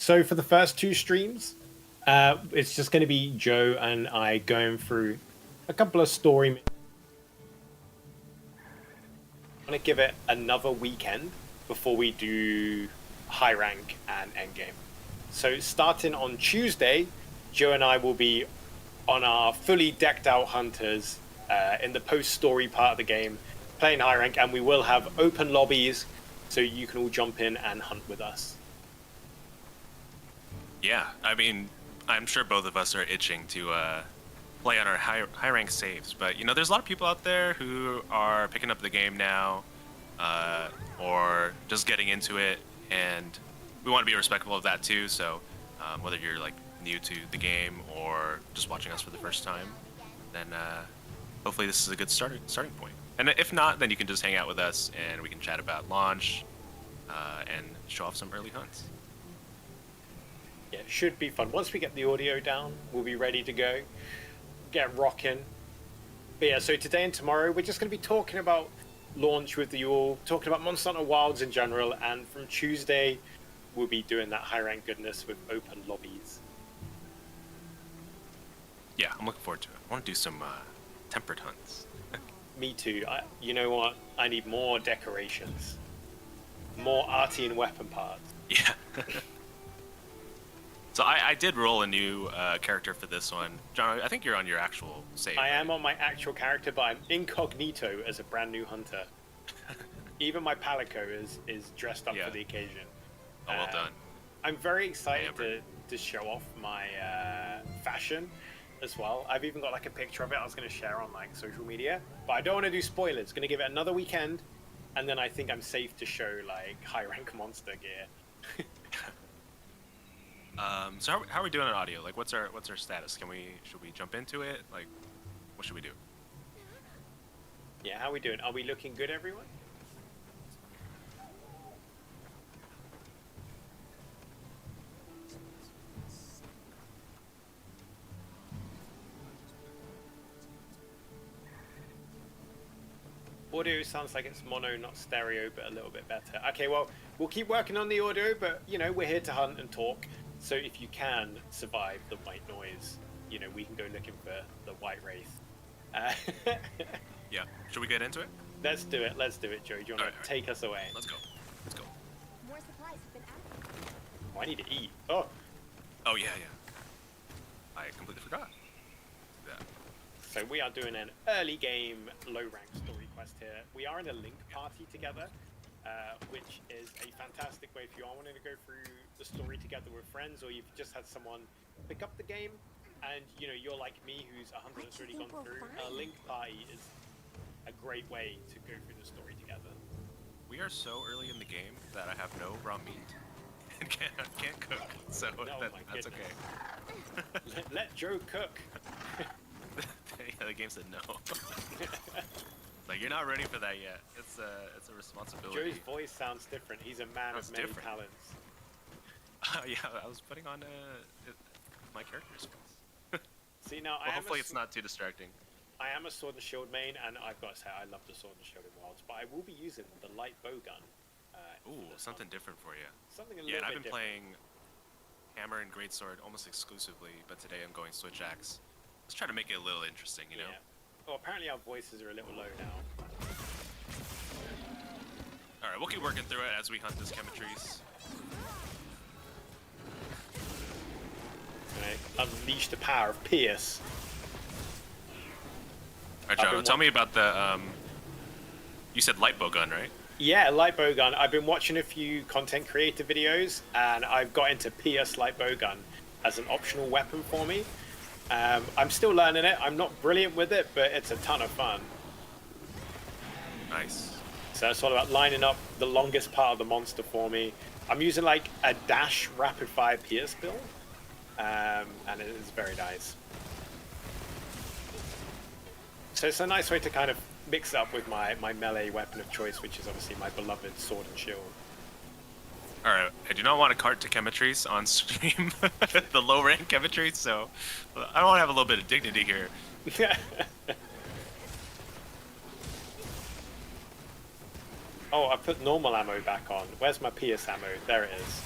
So for the first two streams, it's just going to be Joe and I going through a couple of story. I'm going to give it another weekend before we do high rank and endgame. So starting on Tuesday, Joe and I will be on our fully decked out hunters in the post-story part of the game, playing high rank, and we will have open lobbies so you can all jump in and hunt with us. Yeah, I mean, I'm sure both of us are itching to play on our high rank saves, but you know, there's a lot of people out there who are picking up the game now, or just getting into it, and we want to be respectful of that too. So whether you're like new to the game or just watching us for the first time, then hopefully this is a good starting point. And if not, then you can just hang out with us and we can chat about launch and show off some early hunts. Yeah, it should be fun. Once we get the audio down, we'll be ready to go. Get rocking. But yeah, so today and tomorrow, we're just going to be talking about launch with you all, talking about Monster Hunter Wilds in general, and from Tuesday, we'll be doing that high rank goodness with open lobbies. Yeah, I'm looking forward to it. I want to do some tempered hunts. Me too. You know what? I need more decorations. More arty and weapon parts. Yeah. So I did roll a new character for this one. John, I think you're on your actual save. I am on my actual character, but I'm incognito as a brand new hunter. Even my palico is dressed up for the occasion. Oh, well done. I'm very excited to show off my fashion as well. I've even got like a picture of it I was going to share on like social media, but I don't want to do spoilers. Going to give it another weekend, and then I think I'm safe to show like high rank monster gear. So how are we doing on audio? Like, what's our status? Should we jump into it? Like, what should we do? Yeah, how are we doing? Are we looking good, everyone? Audio sounds like it's mono, not stereo, but a little bit better. Okay, well, we'll keep working on the audio, but, you know, we're here to hunt and talk. So if you can survive the white noise, you know, we can go looking for the white wraith. Yeah. Should we get into it? Let's do it, Joe. Do you want to take us away? Let's go. More supplies have been added. Oh, I need to eat. Oh, yeah. I completely forgot. Yeah. so we are doing an early game, low rank story quest here. We are in a link party together, which is a fantastic way if you are wanting to go through the story together with friends, or you've just had someone pick up the game, and you know you're like me, who's a hunter that's already gone through. A link party is a great way to go through the story together. We are so early in the game that I have no raw meat and can't cook, so that's okay. Let Joe cook. Yeah, the game said no. Like, you're not ready for that yet. It's a responsibility. Joe's voice sounds different. He's a man of many talents. Yeah, I was putting on my character's voice. See, now hopefully it's not too distracting. I am a sword and shield main, and I've got to say I love the sword and shield in Wilds, but I will be using the light bow gun. Ooh, something different for you. Something a little bit different. Yeah, and I've been playing hammer and greatsword almost exclusively, but today I'm going switch axe. Let's try to make it a little interesting, you know? Well, apparently our voices are a little low now. Alright, we'll keep working through it as we hunt this Quematrice. Unleash the power of Pierce. Alright, John, tell me about the, you said light bow gun, right? Yeah, light bow gun. I've been watching a few content creator videos, and I've got into Pierce light bow gun as an optional weapon for me. I'm still learning it. I'm not brilliant with it, but it's a ton of fun. Nice. So it's all about lining up the longest part of the monster for me. I'm using like a dash rapid fire Pierce build, and it is very nice. So it's a nice way to kind of mix up with my melee weapon of choice, which is obviously my beloved sword and shield. Alright, I do not want to cart to Quematrice on stream, the low rank Quematrice, so I want to have a little bit of dignity here. Oh, I put normal ammo back on. Where's my Pierce ammo? There it is.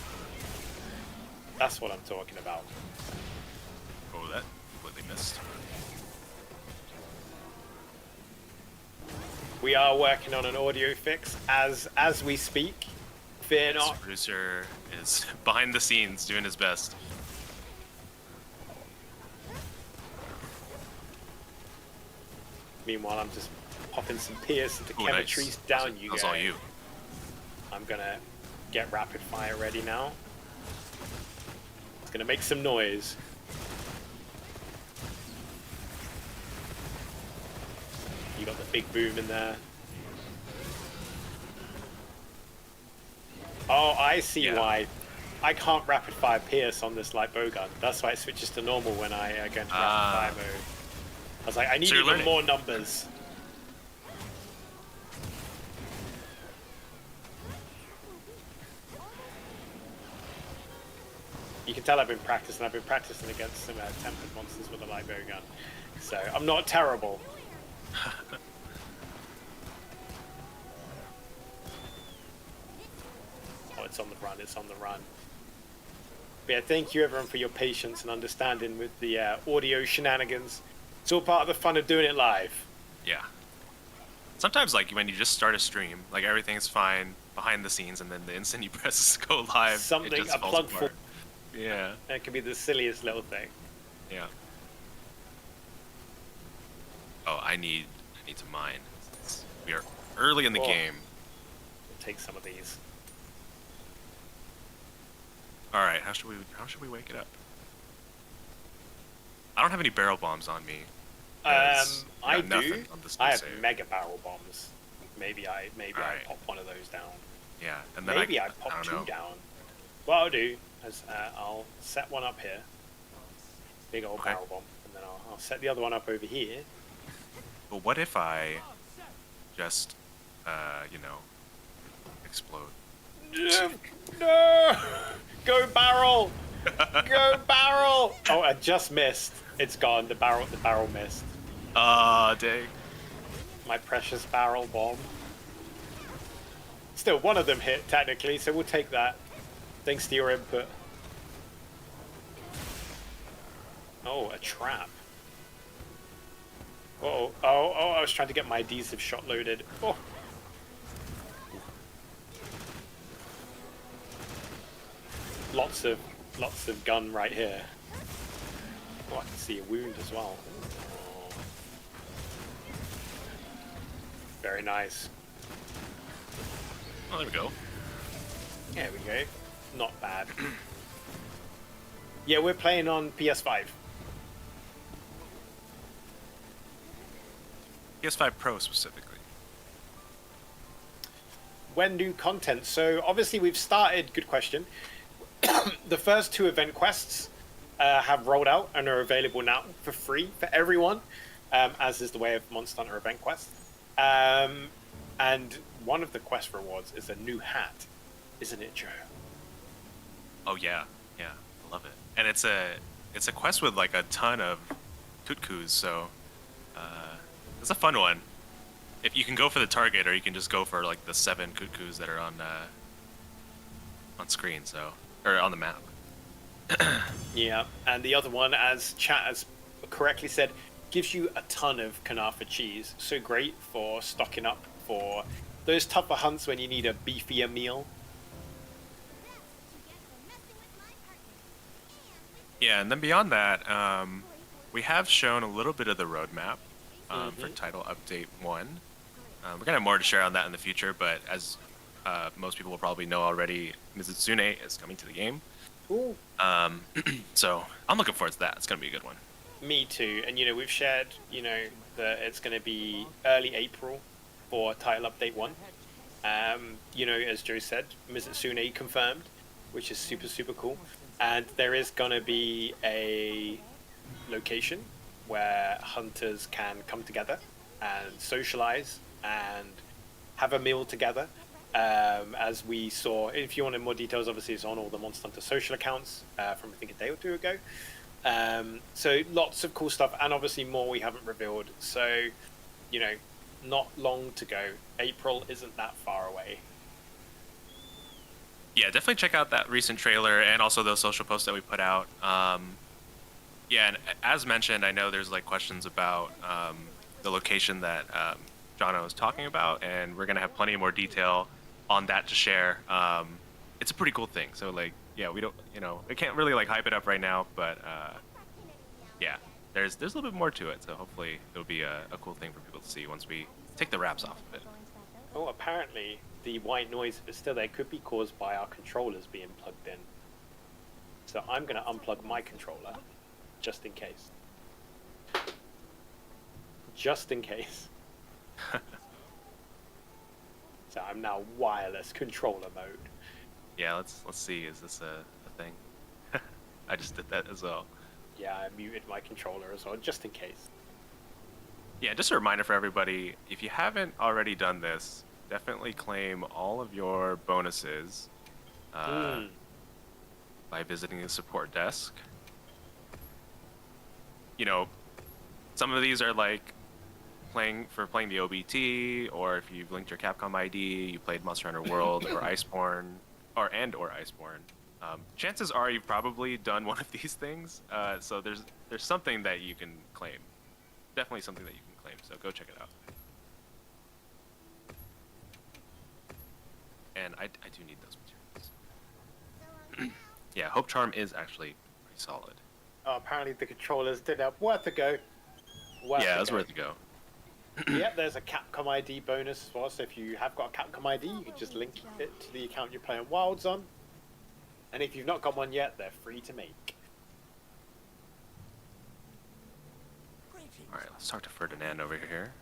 That's what I'm talking about. Oh, that completely missed. We are working on an audio fix as we speak. Fear This not. producer is behind the scenes doing his best. Meanwhile, I'm just popping some Pierce into Ooh, Quematrice nice. down you That's go. all you. I'm gonna get rapid fire ready now. It's gonna make some noise. You got the big boom in there. Oh, I see why. I can't rapid fire Pierce on this light bowgun. That's why it switches to normal when I go into rapid fire mode. I was like, I need even more numbers. You can tell I've been practicing. I've been practicing against some tempered monsters with a light bowgun. So I'm not terrible. Oh, it's on the run. It's on the run. But yeah, thank you everyone for your patience and understanding with the audio shenanigans. It's all part of the fun of doing it live. Yeah. Sometimes, like, when you just start a stream, like, everything's fine behind the scenes, and then the instant you press go live, Something, it just a falls plug apart. for. Yeah. And it can be the silliest little thing. Yeah. Oh, I need to mine. We are early in the game. We'll take some of these. All right, how should we wake it up? I don't have any barrel bombs on me. I got nothing do. on this I have save. mega barrel bombs. Maybe I Alright. pop one of those down. Yeah, and then Maybe I pop don't two know. down. What I'll do is I'll set one up here, big old barrel bomb, and then I'll set the other one up over here. But what if I just, you know, explode? No! Go barrel! Go barrel! Oh, I just missed. It's gone. The barrel missed. Ah, dang. My precious barrel bomb. Still, one of them hit technically, so we'll take that. Thanks to your input. Oh, a trap. Oh, I was trying to get my adhesive shot loaded. Oh. Lots of gun right here. Oh, I can see a wound as well. Oh. Very nice. Oh, there we go. There we go. Not bad. Yeah, we're playing on PS5. PS5 Pro specifically. When new content? So obviously we've started. Good question. The first two event quests have rolled out and are available now for free for everyone, as is the way of Monster Hunter event quest. And one of the quest rewards is a new hat, isn't it, Joe? Oh yeah, yeah, I love it. And it's a quest with like a ton of tutkus, so it's a fun one. If you can go for the target, or you can just go for like the 7 tutkus that are on screen, so or on the map. Yeah, and the other one, as chat has correctly said, gives you a ton of Kanafa cheese. So great for stocking up for those tougher hunts when you need a beefier meal. Yeah, and then beyond that, we have shown a little bit of the roadmap for Title Update 1. We're going to have more to share on that in the future, but as most people will probably know already, Mizutsune is coming to the game. Ooh. So I'm looking forward to that. It's going to be a good one. Me too. And, we've shared, that it's going to be early April for Title Update 1. As Joe said, Mizutsune confirmed, which is super, super cool. And there is going to be a location where hunters can come together and socialize and have a meal together. As we saw, if you wanted more details, obviously it's on all the Monster Hunter social accounts from I think a day or two ago. So lots of cool stuff, and obviously more we haven't revealed. So, not long to go. April isn't that far away. Yeah, definitely check out that recent trailer and also those social posts that we put out. Yeah, and as mentioned, I know there's like questions about the location that Jono was talking about, and we're gonna have plenty more detail on that to share. It's a pretty cool thing. So like, yeah, we don't, we can't really like hype it up right now, but yeah, there's a little bit more to it. So hopefully it'll be a cool thing for people to see once we take the wraps off of it. Oh, apparently the white noise, if it's still there, could be caused by our controllers being plugged in. So I'm going to unplug my controller, just in case. Just in case. So I'm now wireless controller mode. Yeah, let's see. Is this a thing? I just did that as well. Yeah, I muted my controller as well, just in case. Yeah, just a reminder for everybody, if you haven't already done this, definitely claim all of your bonuses by visiting the support desk. Some of these are like playing the OBT, or if you've linked your Capcom ID, you played Monster Hunter World or Iceborne, or Iceborne. Chances are you've probably done one of these things, so there's something that you can claim. Definitely something that you can claim, so go check it out. And I do need those materials. Yeah, Hope Charm is actually pretty solid. Oh, apparently the controllers did have worth a go. Yeah, it was worth a go. Yep, there's a Capcom ID bonus as well, so if you have got a Capcom ID, you can just link it to the account you're playing Wilds on. And if you've not got one yet, they're free to make. Alright, let's talk to Ferdinand over here.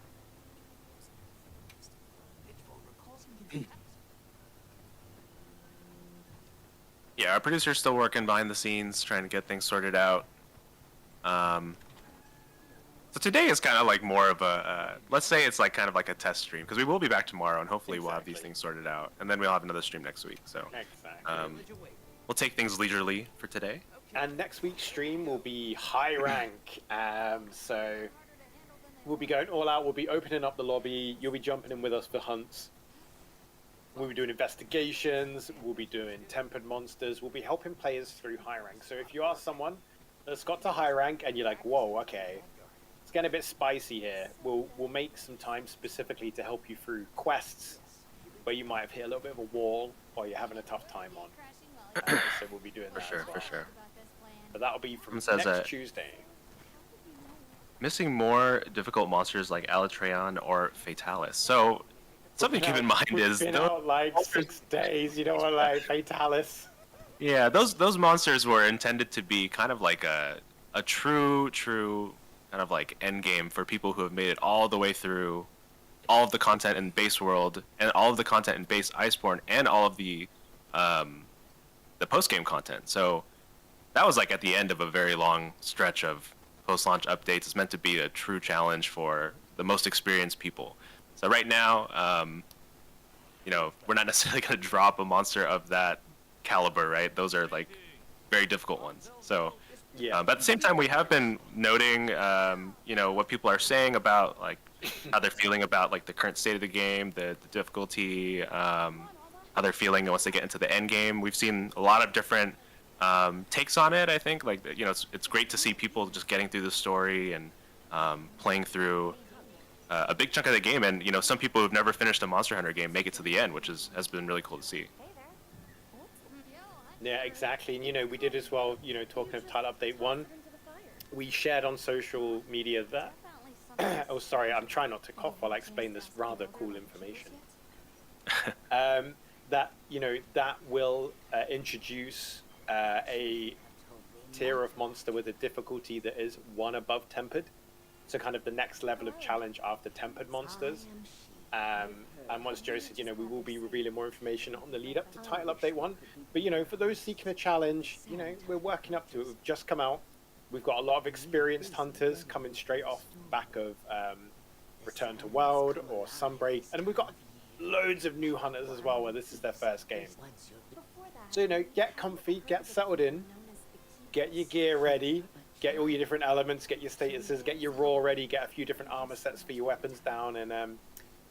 Yeah, our producer's still working behind the scenes, trying to get things sorted out. So today is kind of like more of a, let's say it's like kind of like a test stream, because we will be back tomorrow, and hopefully we'll have these things sorted out, and then we'll have another stream next week. So we'll take things leisurely for today. And next week's stream will be high rank, so we'll be going all out. We'll be opening up the lobby. You'll be jumping in with us for hunts. We'll be doing investigations. We'll be doing tempered monsters. We'll be helping players through high rank. So if you are someone that's got to high rank and you're like, whoa, okay, it's getting a bit spicy here, we'll make some time specifically to help you through quests where you might have hit a little bit of a wall or you're having a tough time on. So we'll be doing that as well. For sure. But that'll be from Says next Tuesday. Missing more difficult monsters like Alatreon or Fatalis. So something to keep in mind is been out like 6 days, you know what, like Fatalis. Yeah, those monsters were intended to be kind of like a true kind of like end game for people who have made it all the way through all of the content in base world and all of the content in base Iceborne and all of the post game content. So that was like at the end of a very long stretch of post launch updates. It's meant to be a true challenge for the most experienced people. So right now, we're not necessarily going to drop a monster of that caliber, right? Those are like very difficult ones. So, yeah. But at the same time, we have been noting, what people are saying about like how they're feeling about like the current state of the game, the difficulty, how they're feeling once they get into the end game. We've seen a lot of different takes on it. I think it's great to see people just getting through the story and playing through a big chunk of the game, and some people who've never finished a Monster Hunter game make it to the end, which has been really cool to see. Yeah, exactly. And we did as well, talking of title update 1, we shared on social media that oh sorry, I'm trying not to cough while I explain this rather cool information. That that will introduce a tier of monster with a difficulty that is 1 above tempered. So kind of the next level of challenge after tempered monsters. And once Joe said, we will be revealing more information on the lead up to title update 1. But, for those seeking a challenge, we're working up to it. We've just come out. We've got a lot of experienced hunters coming straight off the back of Return to World or Sunbreak. And we've got loads of new hunters as well where this is their first game. So, get comfy, get settled in, get your gear ready. Get all your different elements, get your statuses, get your raw ready, get a few different armor sets for your weapons down, and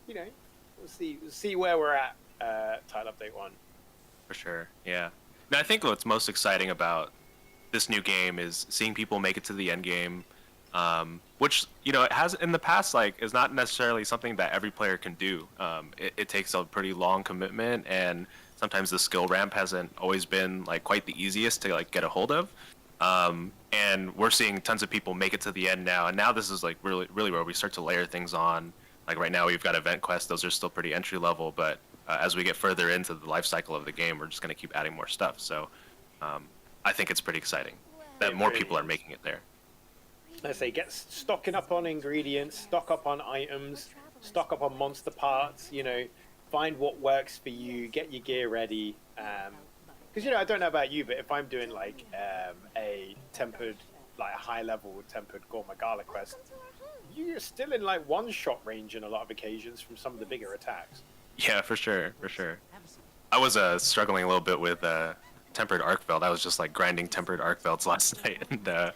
we'll see where we're at. Title update 1. For sure. Yeah. No, I think what's most exciting about this new game is seeing people make it to the end game, which it has in the past is not necessarily something that every player can do. It takes a pretty long commitment, and sometimes the skill ramp hasn't always been quite the easiest to get a hold of. And we're seeing tons of people make it to the end now, and now this is really where we start to layer things on. Like right now we've got event quests; those are still pretty entry level, but as we get further into the life cycle of the game, we're just going to keep adding more stuff. So I think it's pretty exciting that more people are making it there. Let's say get stocking up on ingredients, stock up on items, stock up on monster parts. Find what works for you, get your gear ready. Because I don't know about you, but if I'm doing a tempered, a high level tempered Congalala quest, you're still in one shot range in a lot of occasions from some of the bigger attacks. Yeah, for sure. I was struggling a little bit with tempered arc belt. I was just grinding tempered arc belts last night and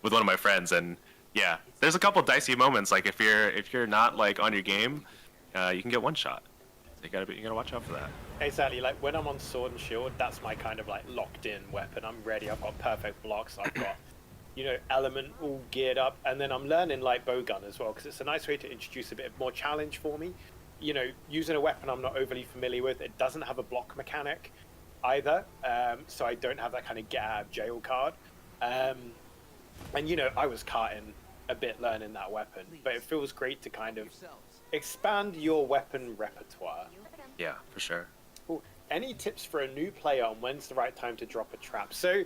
with one of my friends, and yeah, there's a couple dicey moments. If you're not on your game, you can get one shot. So you gotta watch out for that. Exactly. When I'm on sword and shield, that's my kind of locked in weapon. I'm ready. I've got perfect blocks. I've got element all geared up, and then I'm learning bowgun as well, because it's a nice way to introduce a bit more challenge for me. Using a weapon I'm not overly familiar with. It doesn't have a block mechanic either, so I don't have that kind of get out of jail card. And I was carting a bit learning that weapon, but it feels great to kind of expand your weapon repertoire. Yeah, for sure. Ooh, any tips for a new player on when's the right time to drop a trap? So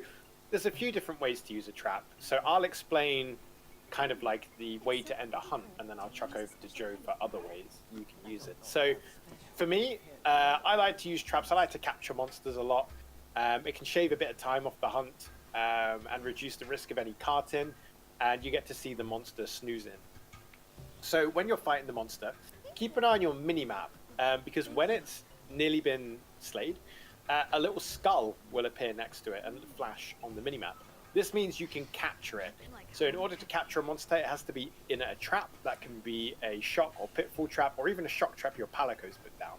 there's a few different ways to use a trap. So I'll explain kind of the way to end a hunt, and then I'll chuck over to Joe for other ways you can use it. So for me, I like to use traps. I like to capture monsters a lot. It can shave a bit of time off the hunt and reduce the risk of any carting, and you get to see the monster snoozing. So when you're fighting the monster, keep an eye on your mini-map, because when it's nearly been slayed, a little skull will appear next to it and flash on the mini-map. This means you can capture it. So in order to capture a monster, it has to be in a trap. That can be a shock or pitfall trap, or even a shock trap your palico's put down.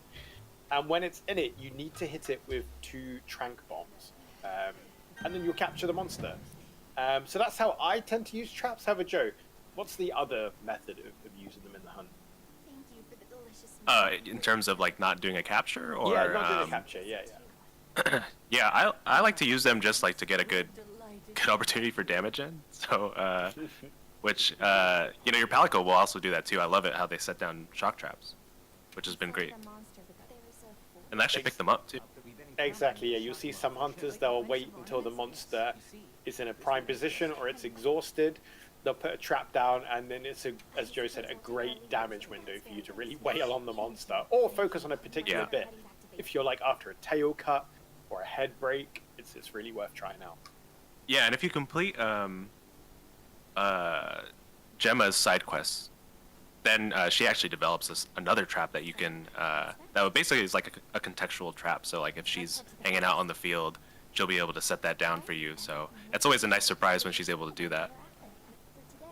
And when it's in it, you need to hit it with 2 trank bombs. And then you'll capture the monster. So that's how I tend to use traps. However, Joe, what's the other method of using them in the hunt? Thank you for the delicious In terms of not doing a capture, or yeah, not doing a capture. Yeah. Yeah, I like to use them just to get a good opportunity for damage in. So, which your palico will also do that too. I love it how they set down shock traps, which has been great, and they actually pick them up too. Exactly. Yeah, you'll see some hunters, they'll wait until the monster is in a prime position or it's exhausted. They'll put a trap down, and then it's as Joe said, a great damage window for you to really wail on the monster or focus on a particular bit. If you're after a tail cut or a head break, it's really worth trying out. Yeah, and if you complete Gemma's side quests, then she actually develops another trap that you can that basically is a contextual trap. So if she's hanging out on the field, she'll be able to set that down for you. So it's always a nice surprise when she's able to do that.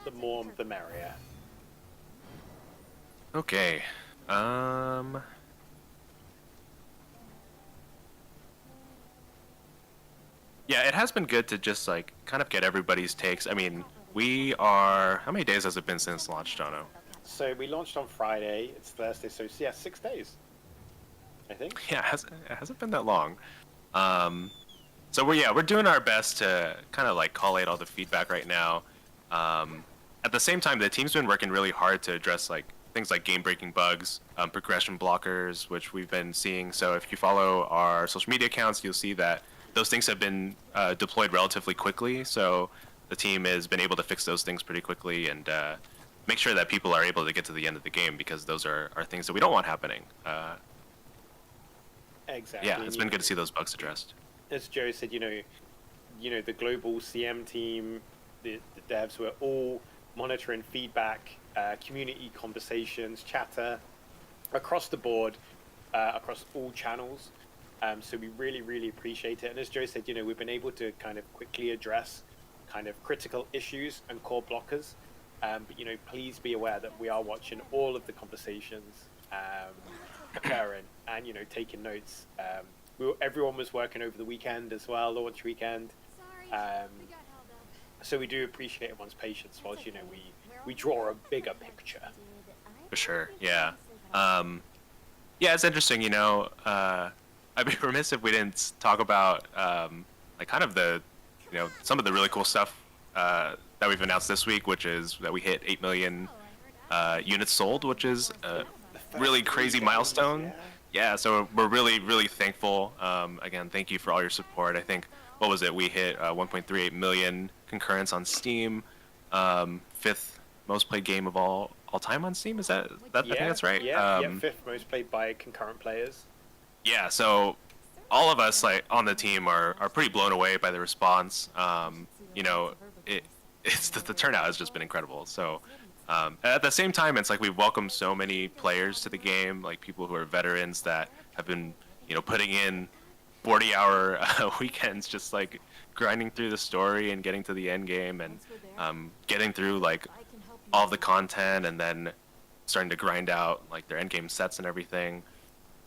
The more the merrier. Okay. Yeah, it has been good to just kind of get everybody's takes. I mean, how many days has it been since launch, Jono? So we launched on Friday. It's Thursday, so yeah, 6 days, I think. Yeah, it hasn't been that long. So we're doing our best to kind of collate all the feedback right now. At the same time, the team's been working really hard to address things like game-breaking bugs, progression blockers, which we've been seeing. So if you follow our social media accounts, you'll see that those things have been deployed relatively quickly. So the team has been able to fix those things pretty quickly and make sure that people are able to get to the end of the game, because those are things that we don't want happening. Exactly. Yeah, it's been good to see those bugs addressed. As Joe said, the global CM team, the devs were all monitoring feedback, community conversations, chatter across the board, across all channels. So we really, really appreciate it. And as Joe said, we've been able to kind of quickly address kind of critical issues and core blockers. But please be aware that we are watching all of the conversations occurring and taking notes. everyone was working over the weekend as well, launch weekend. So we do appreciate everyone's patience whilst, you know, we draw a bigger picture. For sure, yeah. Yeah, it's interesting, you know. I'd be remiss if we didn't talk about like kind of the, you know, some of the really cool stuff that we've announced this week, which is that we hit 8 million units sold, which is a really crazy milestone. Yeah, so we're really, really thankful. Again, thank you for all your support. I think, what was it? We hit 1.38 million concurrents on Steam. 5th most played game of all time on Steam. Is that I think that's right? Yeah, 5th most played by concurrent players. Yeah, so all of us like on the team are pretty blown away by the response. You know, it's the turnout has just been incredible. So at the same time, it's like we've welcomed so many players to the game, like people who are veterans that have been, you know, putting in 40-hour weekends, just like grinding through the story and getting to the end game and getting through like all the content and then starting to grind out like their end game sets and everything.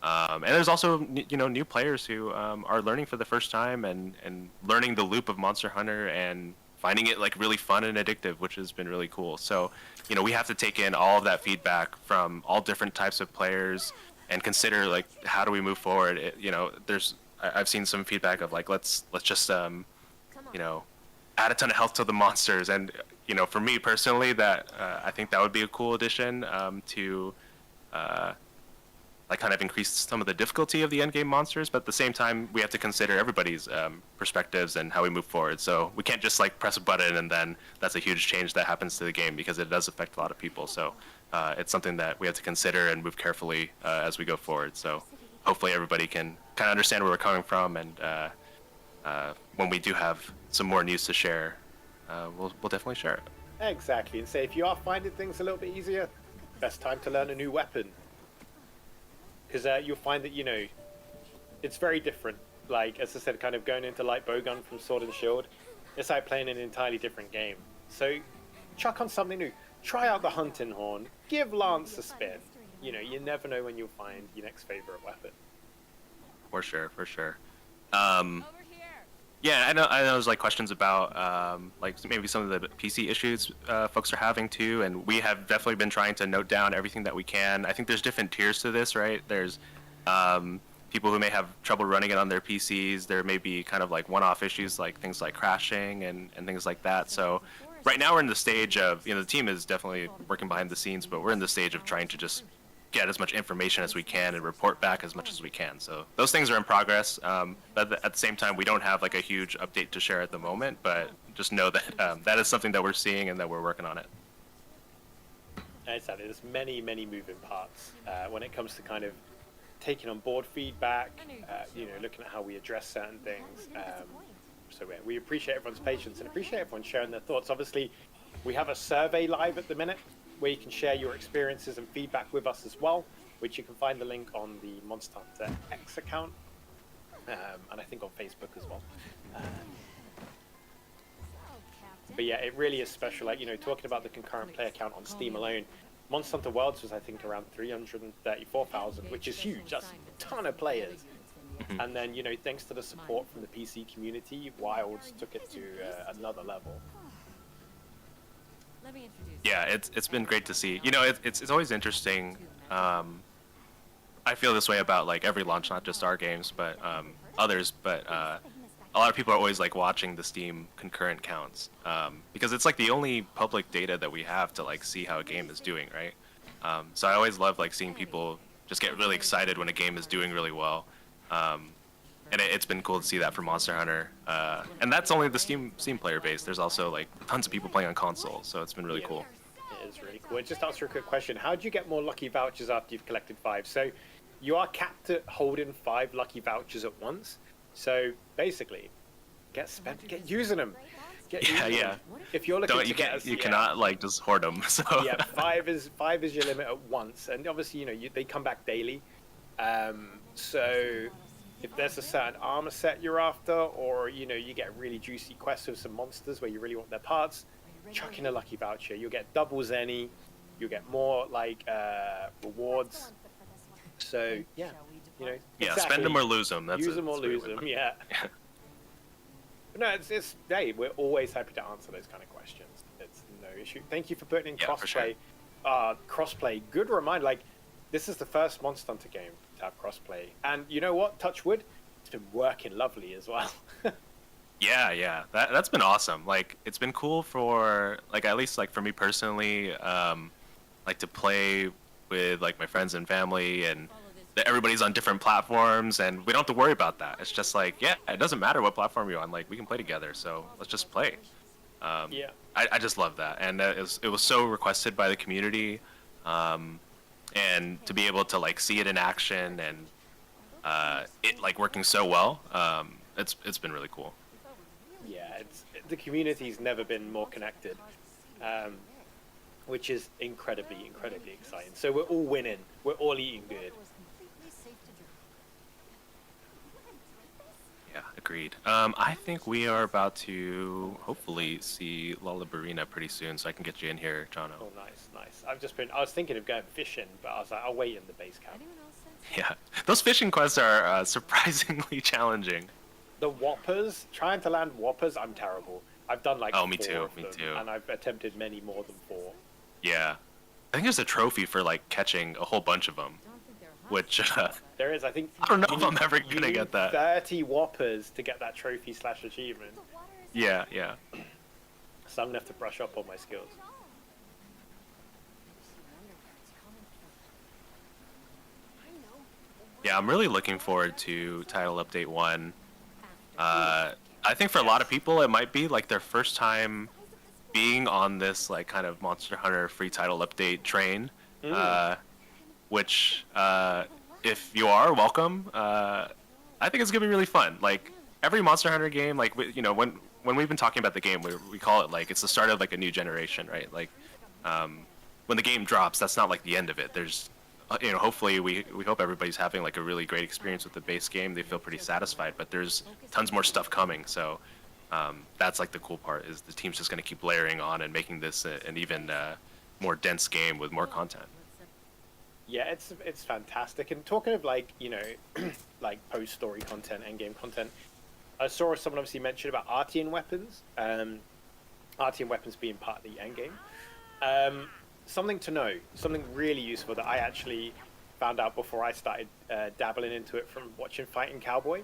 And there's also, you know, new players who are learning for the first time and learning the loop of Monster Hunter and finding it like really fun and addictive, which has been really cool. So, you know, we have to take in all of that feedback from all different types of players and consider like how do we move forward. You know, I've seen some feedback of like let's just you know, add a ton of health to the monsters, and you know, for me personally, that I think that would be a cool addition to like kind of increase some of the difficulty of the end game monsters, but at the same time we have to consider everybody's perspectives and how we move forward. So we can't just like press a button and then that's a huge change that happens to the game, because it does affect a lot of people. So it's something that we have to consider and move carefully as we go forward. So hopefully everybody can kind of understand where we're coming from, and when we do have some more news to share, we'll definitely share it. Exactly, and say if you are finding things a little bit easier, best time to learn a new weapon. Because you'll find that, you know, it's very different. Like, as I said, kind of going into light bowgun from Sword and Shield, it's like playing an entirely different game. So, chuck on something new. Try out the hunting horn. Give Lance a spin. You know, you never know when you'll find your next favorite weapon. For sure, for sure. Yeah, I know there's like questions about like maybe some of the PC issues folks are having too, and we have definitely been trying to note down everything that we can. I think there's different tiers to this, right? There's people who may have trouble running it on their PCs. There may be kind of like one-off issues like things like crashing and things like that. So right now we're in the stage of, you know, the team is definitely working behind the scenes, but we're in the stage of trying to just get as much information as we can and report back as much as we can. So those things are in progress, but at the same time we don't have like a huge update to share at the moment, but just know that that is something that we're seeing and that we're working on it. Exactly, there's many moving parts when it comes to kind of taking on board feedback, you know, looking at how we address certain things. So we appreciate everyone's patience and appreciate everyone sharing their thoughts. Obviously, we have a survey live at the minute where you can share your experiences and feedback with us as well, which you can find the link on the Monster Hunter X account, and I think on Facebook as well. But yeah, it really is special. Like, you know, talking about the concurrent player count on Steam alone, Monster Hunter Worlds was, I think, around 334,000, which is huge. That's a ton of players. And then, you know, thanks to the support from the PC community, Wilds took it to another level. Yeah, it's been great to see. You know, it's always interesting. I feel this way about like every launch, not just our games, but others. But a lot of people are always like watching the Steam concurrent counts because it's like the only public data that we have to like see how a game is doing, right? So I always love like seeing people just get really excited when a game is doing really well. And it's been cool to see that for Monster Hunter. And that's only the Steam player base. There's also like tons of people playing on console, so it's been really cool. It is really cool. And just answer a quick question. How do you get more lucky vouchers after you've collected 5? So you are capped at holding 5 lucky vouchers at once. So basically, get using them. Yeah. If you're looking to get you cannot like just hoard them. So yeah, 5 is your limit at once, and obviously, you know, they come back daily. So if there's a certain armor set you're after, or, you know, you get really juicy quests with some monsters where you really want their parts, chuck in a lucky voucher. You'll get doubles you'll get more like rewards. So yeah, You know. Yeah, exactly. spend them or lose them. Use them or lose them. Yeah. But no, it's hey, we're always happy to answer those kind of questions. It's no issue. Thank you for putting in Yeah, for sure. crossplay. Crossplay. Good reminder. Like, this is the first Monster Hunter game to have crossplay, and you know what? Touch wood, it's been working lovely as well. Yeah, that's been awesome. Like, it's been cool for, like, at least like for me personally, like to play with like my friends and family, and that everybody's on different platforms, and we don't have to worry about that. It's just like, yeah, it doesn't matter what platform you're on. Like, we can play together, so let's just play. Yeah. I just love that, and it was so requested by the community, and to be able to like see it in action and it like working so well, it's been really cool. Yeah, the community's never been more connected, which is incredibly exciting. So we're all winning. We're all eating good. Yeah, agreed. I think we are about to hopefully see Lala Barina pretty soon, so I can get you in here, Jono. Oh, nice. I was thinking of going fishing, but I was like, I'll wait in the base camp. Yeah, those fishing quests are surprisingly challenging. The whoppers, trying to land whoppers, I'm terrible. I've done like me 4 too, of me them, too. and I've attempted many more than 4. Yeah, I think there's a trophy for like catching a whole bunch of them, which There is, I think. I don't know if you I'm ever you gonna need get that. 30 whoppers to get that trophy / achievement. Yeah. So I'm gonna have to brush up on my skills. Yeah, I'm really looking forward to Title Update 1. I think for a lot of people, it might be like their first time being on this like kind of Monster Hunter free title update train, which if you are, welcome. I think it's gonna be really fun. Like every Monster Hunter game, like when we've been talking about the game, we call it like it's the start of like a new generation, right? Like when the game drops, that's not like the end of it. There's hopefully we hope everybody's having like a really great experience with the base game. They feel pretty satisfied, but there's tons more stuff coming. So that's like the cool part, is the team's just going to keep layering on and making this an even more dense game with more content. Yeah, it's fantastic. And talking of like like post story content, end game content, I saw someone obviously mention about Artian weapons. Artian weapons being part of the end game. Something to know, something really useful that I actually found out before I started dabbling into it from watching Fighting Cowboy.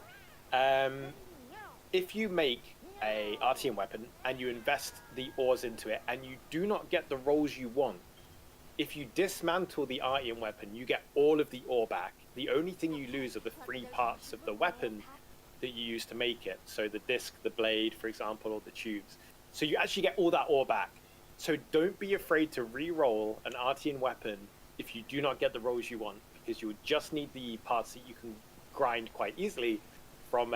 If you make a Artian weapon and you invest the ores into it and you do not get the rolls you want, if you dismantle the Artian weapon, you get all of the ore back. The only thing you lose are the 3 parts of the weapon that you use to make it. So the disc, the blade, for example, or the tubes. So you actually get all that ore back. So don't be afraid to re-roll an Artian weapon if you do not get the rolls you want, because you'll just need the parts that you can grind quite easily from,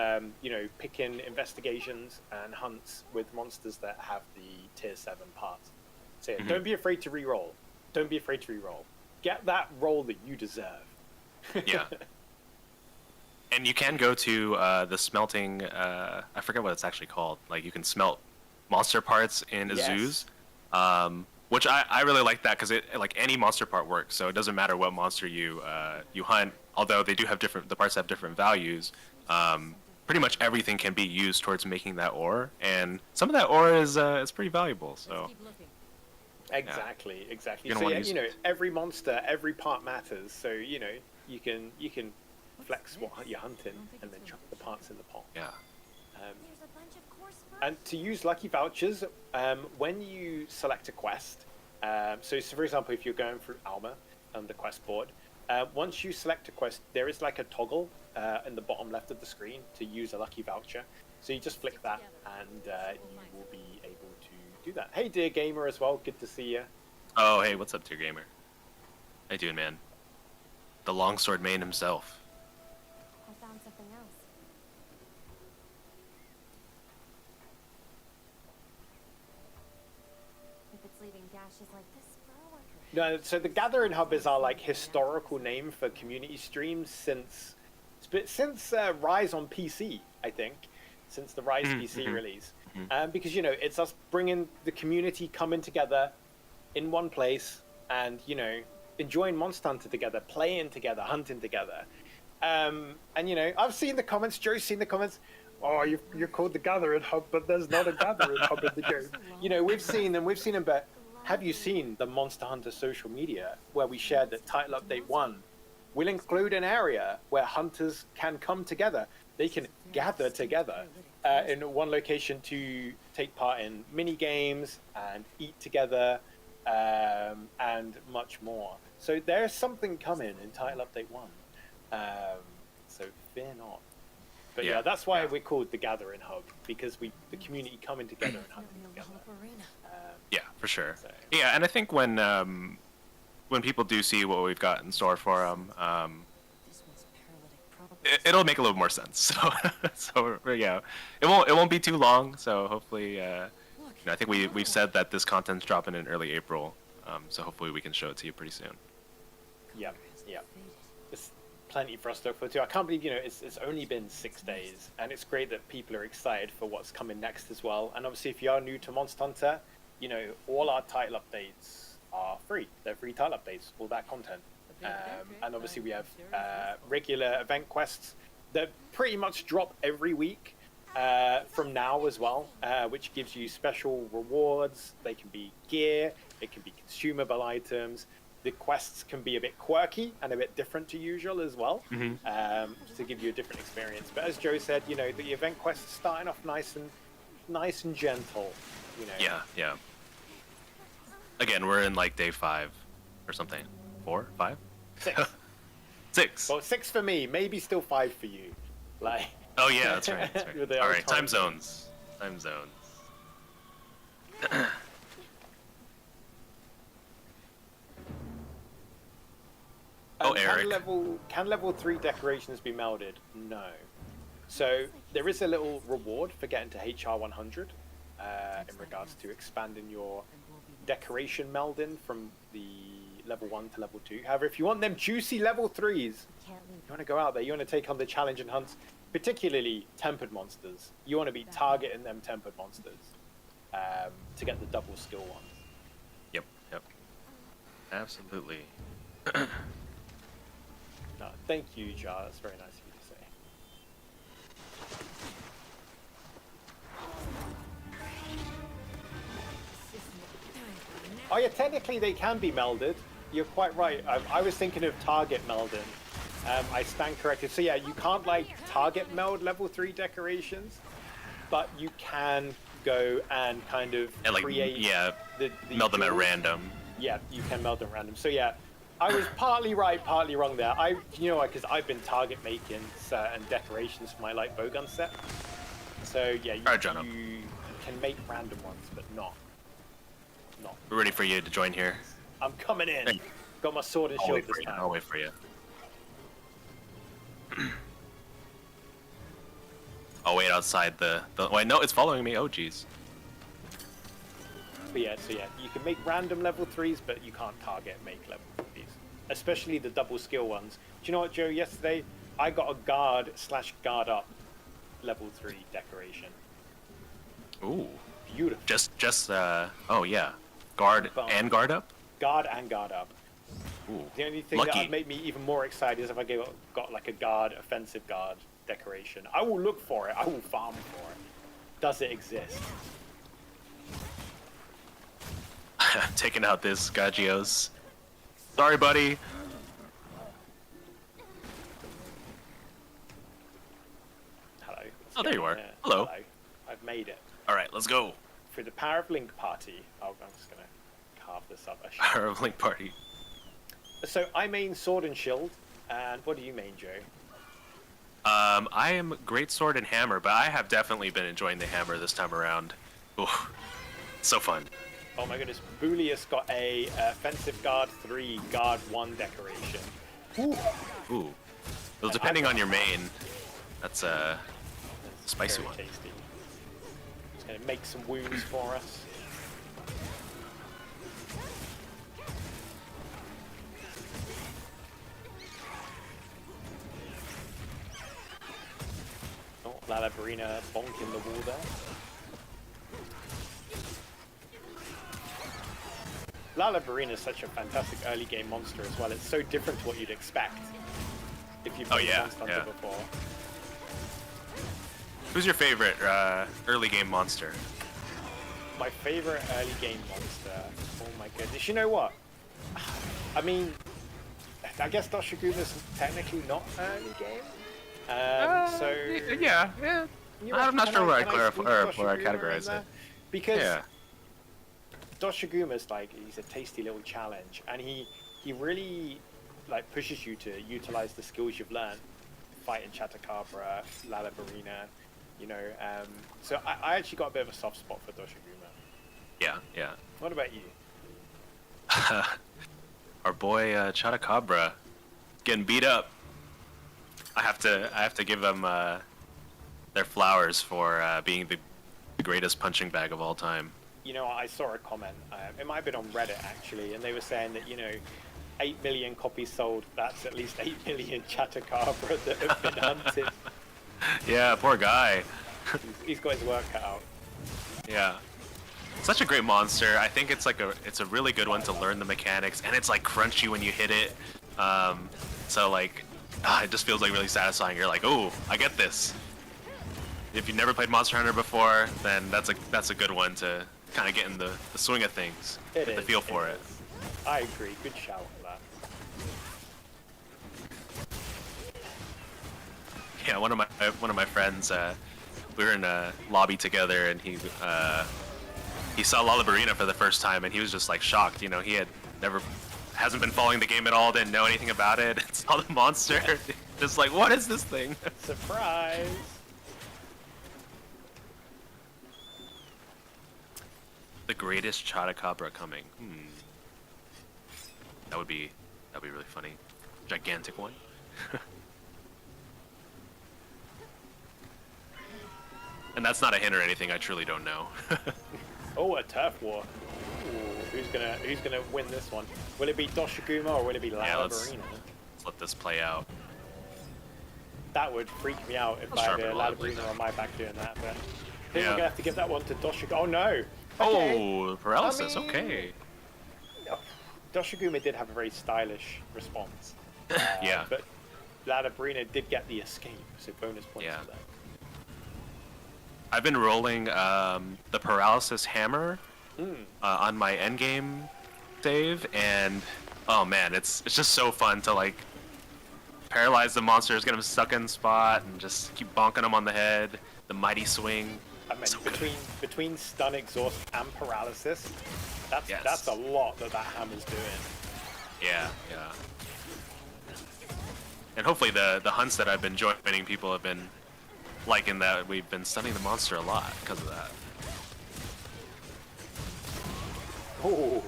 picking investigations and hunts with monsters that have the tier 7 parts. So yeah, don't be afraid to re-roll. Don't be afraid to re-roll. Get that roll that you deserve. Yeah. And you can go to the smelting, I forget what it's actually called. Like you can smelt monster parts in Azus. Which I really like that, because it like any monster part works, so it doesn't matter what monster you hunt. Although they do have the parts have different values. Pretty much everything can be used towards making that ore, and some of that ore is pretty valuable. So exactly. Yeah. So yeah, every monster, every part matters. So you can flex what you're hunting and then chuck the parts in the pot. Yeah. And to use lucky vouchers, when you select a quest, so for example, if you're going through Alma on the quest board, once you select a quest, there is like a toggle in the bottom left of the screen to use a lucky voucher. So you just flick that and you will be able to do that. Hey, Dear Gamer as well, good to see you. Oh, hey, what's up, Dear Gamer? How you doing, man? The longsword man himself. I found something else. If it's leaving gashes like this for a worker. No, so the Gathering Hub is our like historical name for community streams since Rise on PC, I think, since the Rise PC release. Because it's us bringing the community coming together in one place and enjoying Monster Hunter together, playing together, hunting together. And you know, I've seen the comments. Joe's seen the comments. Oh, you're called the Gathering Hub, but there's not a Gathering Hub in the game. You know, we've seen them. But have you seen the Monster Hunter social media where we shared that Title Update 1 will include an area where hunters can come together? They can gather together in one location to take part in mini games and eat together, and much more. So there's something coming in Title Update 1. So fear not. But yeah, that's why we're called the Gathering Hub, because the community coming together and hunting together. Yeah, for sure. So. Yeah, and I think when people do see what we've got in store for them, it'll make a little more sense. So yeah, it won't be too long. So hopefully, I think we've said that this content's dropping in early April. So hopefully we can show it to you pretty soon. Yeah. There's plenty for us to look forward to. I can't believe, it's only been 6 days, and it's great that people are excited for what's coming next as well. And obviously, if you are new to Monster Hunter, all our title updates are free. They're free title updates, all that content. And obviously, we have regular event quests that pretty much drop every week from now as well, which gives you special rewards. They can be gear, it can be consumable items. The quests can be a bit quirky and a bit different to usual as well, to give you a different experience. But as Joe said, the event quests are starting off nice and gentle. Yeah. Again, we're in like day 5 or something. 4, 5, 6. 6. Well, 6 for me. Maybe still 5 for you. Like. Oh yeah, that's right. All right, time zones. Eric. Can level 3 decorations be melded? No. So there is a little reward for getting to HR 100 in regards to expanding your decoration melding from the level 1 to level 2. However, if you want them juicy level 3s, you want to go out there, you want to take on the challenge and hunts, particularly tempered monsters. You want to be targeting them tempered monsters to get the double skill ones. Yep. Absolutely. No, thank you, Jar. That's very nice of you to say. Oh yeah, technically they can be melded. You're quite right. I was thinking of target melding. I stand corrected. So yeah, you can't target meld level 3 decorations, but you can go and kind of create the meld them at random. Yeah, you can meld them at random. So yeah, I was partly right, partly wrong there. Because I've been target making certain decorations for my light bowgun set. So yeah, you can make random ones, but not. We're ready for you to join here. I'm coming in. Hey. Got my sword and shield this time. I'll wait for you. I'll wait outside the. Wait, no, it's following me. Oh, jeez. But yeah, you can make random level 3s, but you can't target make level 3s, especially the double skill ones. Do you know what, Joe? Yesterday, I got a guard/guard up level 3 decoration. Ooh. Beautiful. Just oh yeah, guard and guard up. Guard and guard up. Ooh. The only thing that would make me even more excited is if I got like a guard, offensive guard decoration. I will look for it. I will farm for it. Does it exist? Taking out this Gagios. Sorry, buddy. Hello. Oh, there you are. Hello. I've made it. All right, let's go. For the Power of Link party. Oh, I'm just gonna carve this up. Power of Link party. So I main sword and shield, and what do you main, Joe? I am great sword and hammer, but I have definitely been enjoying the hammer this time around. Ooh, so fun. Oh my goodness, Bullius got a offensive guard 3, guard 1 decoration. Ooh. Well, depending on your main, that's a spicy very one. Tasty. It's gonna make some wounds for us. Oh, Lala Barina bonking the wall there. Lala Barina is such a fantastic early game monster as well. It's so different to what you'd expect. if you've Oh, played yeah, Monster Hunter yeah. before. Who's your favorite early game monster? My favorite early game monster. Oh my goodness. You know what? I mean, I guess Doshaguma's technically not early game. So yeah. I'm not sure where I clarify where I categorize it. because Yeah. Doshaguma's like he's a tasty little challenge, and he really like pushes you to utilize the skills you've learned, fighting Chatacabra, Lala, Barina, you know. So I actually got a bit of a soft spot for Doshaguma. Yeah, yeah. What about you? Our boy Chatacabra getting beat up. I have to give them their flowers for being the greatest punching bag of all time. You know, I saw a comment. It might have been on Reddit actually, and they were saying that 8 million copies sold. That's at least 8 million Chatacabra that have been hunted. Yeah, poor guy. He's got his work cut out. Yeah. Such a great monster. I think it's a really good one to learn the mechanics, and it's like crunchy when you hit it. So like, it just feels like really satisfying. You're like, oh, I get this. If you've never played Monster Hunter before, then that's a good one to kind of get in the swing of things, get the feel for it. I agree. Good shout on that. Yeah, one of my friends, we were in a lobby together, and he saw Lala Barina for the first time, and he was just like shocked. He hasn't been following the game at all, didn't know anything about it, and saw the monster, just like, what is this thing? Surprise! The greatest Chatacabra coming. That'd be really funny. Gigantic one. And that's not a hint or anything. I truly don't know. Oh, a turf war. Ooh, who's gonna win this one? Will it be Doshaguma or will it be Lala Barina? Let's let this play out. That would freak me out if I had a Lala Barina on my back doing that. But I think we're gonna have to give that one to Doshaguma. Oh no! Okay. Oh, paralysis. I mean, okay. Doshaguma did have a very stylish response. Yeah. But Lala Barina did get the escape, so bonus points for that. I've been rolling the paralysis hammer on my endgame save, and oh man, it's just so fun to like paralyze the monsters, get them stuck in spot, and just keep bonking them on the head. The mighty swing. I mean, So between stun, exhaust, and paralysis, that's a lot that hammer's doing. Yeah, yeah. And hopefully the hunts that I've been joining, people have been liking that we've been stunning the monster a lot because of that. Oh.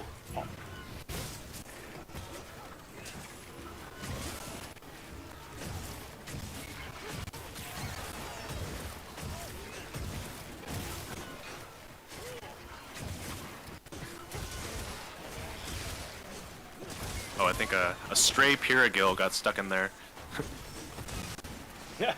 Oh, I think a stray Pyragil got stuck in there. Yeah.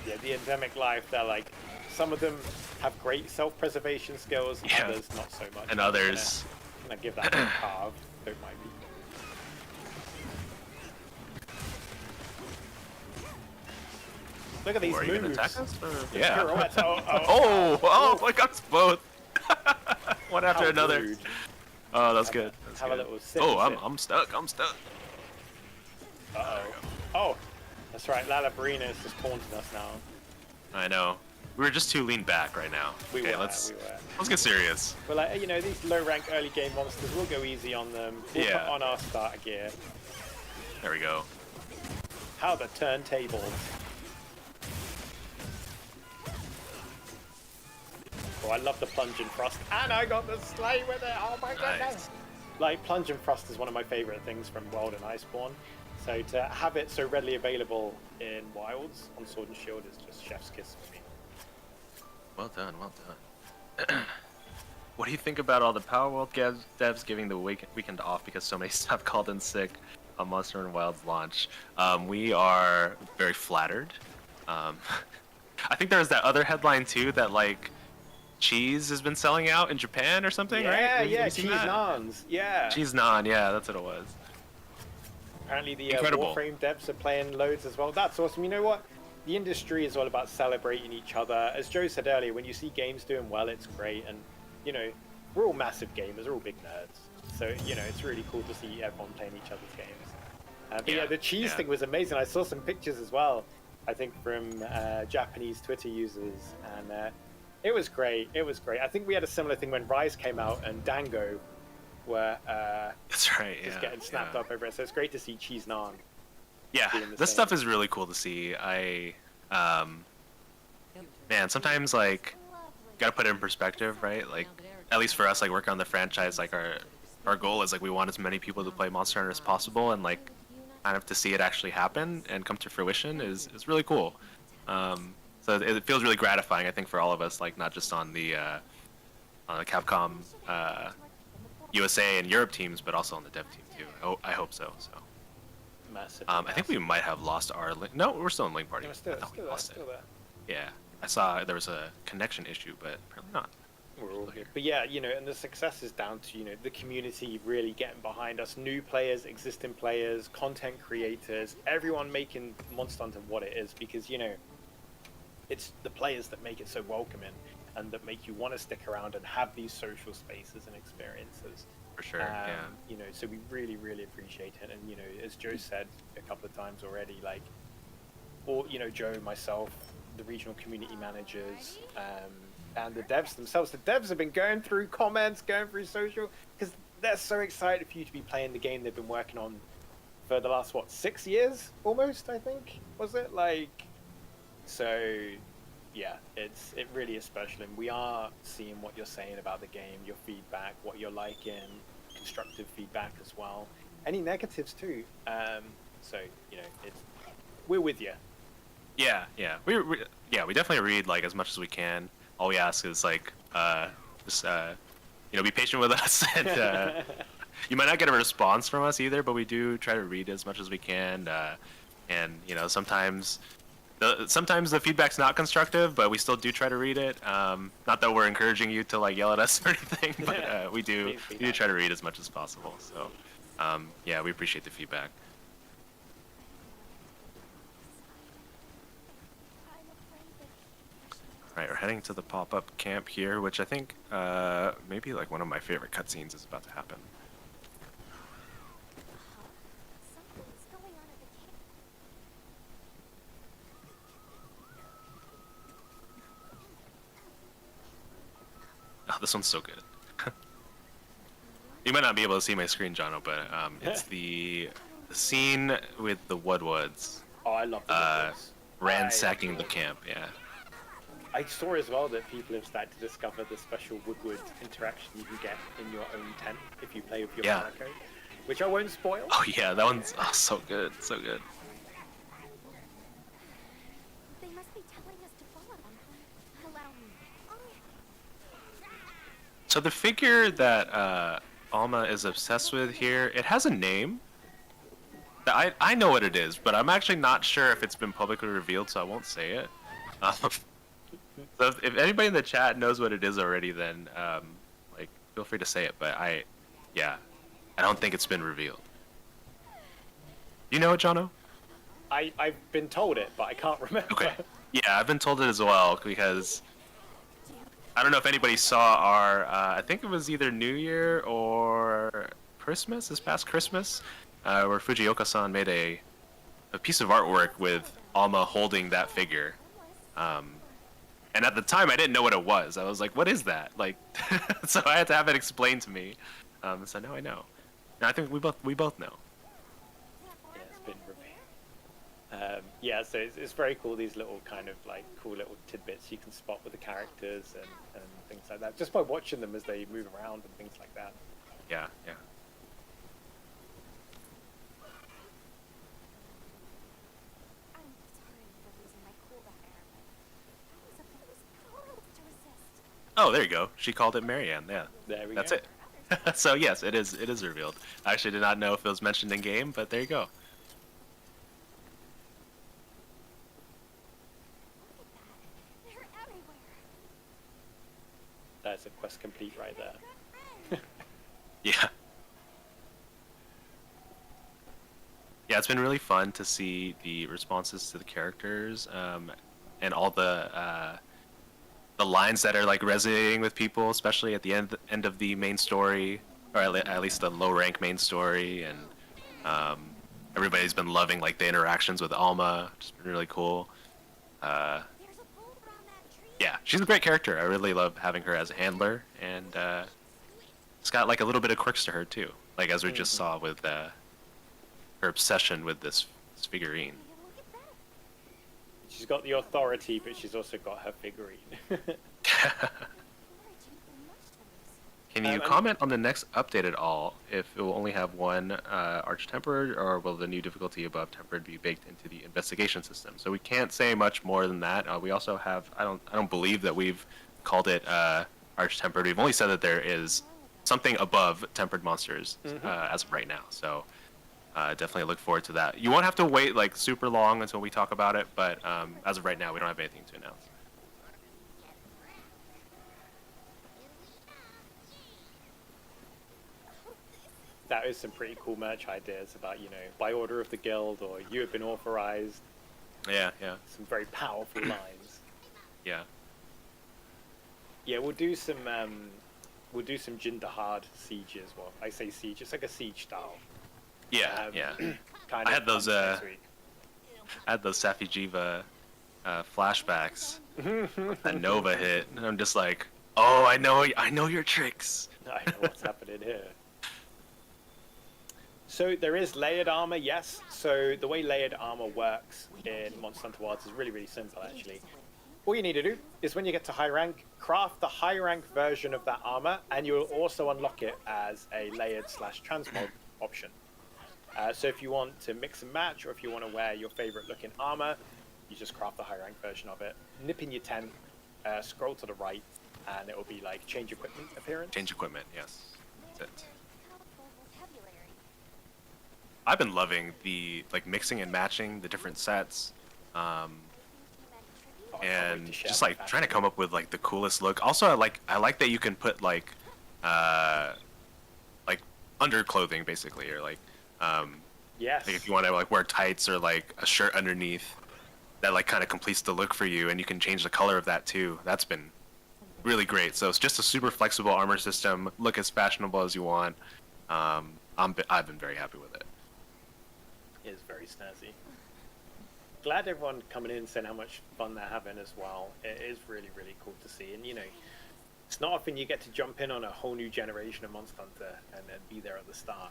Yeah, the endemic life, they're like, some of them have great self-preservation skills, others not so much. And others... I'm gonna give that a carve, don't mind me. Look at these Are you moves. gonna attack us? Or... The Yeah. pirouettes, I got us both. One after How another. rude. Oh, that's good. That's Have good. a little sit. Oh, sit. I'm stuck. I'm stuck. Uh-oh. Oh, that's right. Lala Barina is just taunting us now. I know. We were just too lean back right now. We Okay, were. let's get serious. But like, these low-rank early game monsters, we'll go easy on them. We'll put on our starter gear. There we go. How the turntables. Oh, I love the plunge and thrust, and I got the slay with it. Oh my goodness! Like, plunge and thrust is one of my favorite things from Wild and Iceborne. So to have it so readily available in Wilds on Sword and Shield is just chef's kiss for me. Well done, well done. What do you think about all the Power World devs giving the weekend off because so many staff called in sick on Monster and Wild's launch? We are very flattered. I think there was that other headline too that like cheese has been selling out in Japan or something, right? Yeah, Have you yeah, seen cheese that? naans. Yeah. Cheese naan, yeah, that's what it was. Apparently the Incredible. Warframe devs are playing loads as well. That's awesome. You know what? The industry is all about celebrating each other. As Joe said earlier, when you see games doing well, it's great. And, you know, we're all massive gamers. We're all big nerds. So, you know, it's really cool to see everyone playing each other's games. But yeah, the cheese thing was amazing. I saw some pictures as well, I think, from Japanese Twitter users. And it was great. It was great. I think we had a similar thing when Rise came out and Dango were That's right, just getting snapped up over it. So it's great to see cheese naan. Yeah, doing the this same. stuff is really cool to see. Man, sometimes like gotta put it in perspective, right? Like, at least for us, like working on the franchise, like our goal is like we want as many people to play Monster Hunter as possible, and like kind of to see it actually happen and come to fruition is really cool. So it feels really gratifying, I think, for all of us, like not just on the Capcom USA and Europe teams, but also on the dev team too. I hope so. So. Massive. I think we might have lost our link. No, we're still in link party. No, still, I thought we lost still it. there. Yeah, I saw there was a connection issue, but apparently not. We're all good. But yeah, you know, and the success is down to, you know, the community really getting behind us, new players, existing players, content creators, everyone making Monster Hunter what it is, because, you know, it's the players that make it so welcoming and that make you want to stick around and have these social spaces and experiences. For sure, yeah. You know, so we really, really appreciate it. And, you know, as Joe said a couple of times already, like, or, you know, Joe, myself, the regional community managers, and the devs themselves. The devs have been going through comments, going through social, because they're so excited for you to be playing the game they've been working on for the last, what, 6 years? Almost, I think, was it? Like, so, yeah, it really is special. And we are seeing what you're saying about the game, your feedback, what you're liking, constructive feedback as well. Any negatives too. So, you know, we're with you. Yeah, we definitely read like as much as we can. All we ask is like just you know, be patient with us, and you might not get a response from us either, but we do try to read as much as we can. And you know, sometimes the feedback's not constructive, but we still do try to read it. Not that we're encouraging you to like yell at us or anything, but we do try to read as much as possible. So yeah, we appreciate the feedback. All right, we're heading to the pop-up camp here, which I think maybe like one of my favorite cutscenes is about to happen. Something's going on at the camp. Oh, this one's so good. You might not be able to see my screen, Jono, but it's the scene with the Woodwoods Oh, I love the ransacking the camp. Yeah. I saw as well that people have started to discover the special Woodward interaction you can get in your own tent if you play with your power code, which I won't spoil. Oh yeah, that one's so good, so good. They must be telling us to follow them. Allow me. So the figure that Alma is obsessed with here, it has a name. I know what it is, but I'm actually not sure if it's been publicly revealed, so I won't say it. So if anybody in the chat knows what it is already, then like feel free to say it. But I don't think it's been revealed. You know it, Jono? I've been told it, but I can't remember. Okay. Yeah, I've been told it as well because I don't know if anybody saw our. I think it was either New Year or Christmas. This past Christmas, where Fujioka-san made a piece of artwork with Alma holding that figure. And at the time, I didn't know what it was. I was like, "What is that?" Like, so I had to have it explained to me. So now I know. And I think we both know. Yeah, it's been revealed. Yeah, so it's very cool. These little kind of like cool little tidbits you can spot with the characters and things like that, just by watching them as they move around and things like that. Yeah. I'm sorry for losing my cool that air, but that was powerless to resist. Oh, there you go. She called it Marianne. Yeah. There we That's go. it. So yes, it is revealed. I actually did not know if it was mentioned in game, but there you go. They're everywhere. there's a quest complete right there. Yeah. Yeah, it's been really fun to see the responses to the characters, and all the lines that are like resonating with people, especially at the end of the main story, or at least the low rank main story, and everybody's been loving like the interactions with Alma, which has been really cool. Yeah, she's a great character. I really love having her as a handler, and it's got like a little bit of quirks to her too, like as we just saw with her obsession with this figurine. She's got the authority, but she's also got her figurine. Can you comment on the next update at all? If it will only have one arch-tempered, or will the new difficulty above tempered be baked into the investigation system? So we can't say much more than that. We also have, I don't believe that we've called it arch-tempered. We've only said that there is something above tempered monsters as of right now. So definitely look forward to that. You won't have to wait like super long until we talk about it, but as of right now, we don't have anything to announce. That is some pretty cool merch ideas about, by order of the guild, or you have been authorized. Yeah. Some very powerful lines. Yeah. Yeah, we'll do some Jindahard sieges. Well, I say siege, it's like a siege style. Yeah. Kind I of had those next week. Safijiva flashbacks. That Nova hit, and I'm just like, oh, I know your tricks. I know what's happening here. So there is layered armor, yes. So the way layered armor works in Monster Hunter Wilds is really, really simple, actually. All you need to do is when you get to high rank, craft the high rank version of that armor, and you will also unlock it as a layered / transmog option. So if you want to mix and match, or if you want to wear your favorite looking armor, you just craft the high rank version of it. Nip in your tent, scroll to the right, and it will be like change equipment appearance. Change equipment, yes. That's it. I've been loving the like mixing and matching the different sets, and just like trying to come up with like the coolest look. Also, I like that you can put like underclothing basically, or like yes, like if you want to like wear tights or like a shirt underneath, that like kind of completes the look for you, and you can change the color of that too. That's been really great. So it's just a super flexible armor system. Look as fashionable as you want. I've been very happy with it. It is very snazzy. Glad everyone coming in saying how much fun they're having as well. It is really, really cool to see. And it's not often you get to jump in on a whole new generation of Monster Hunter and then be there at the start.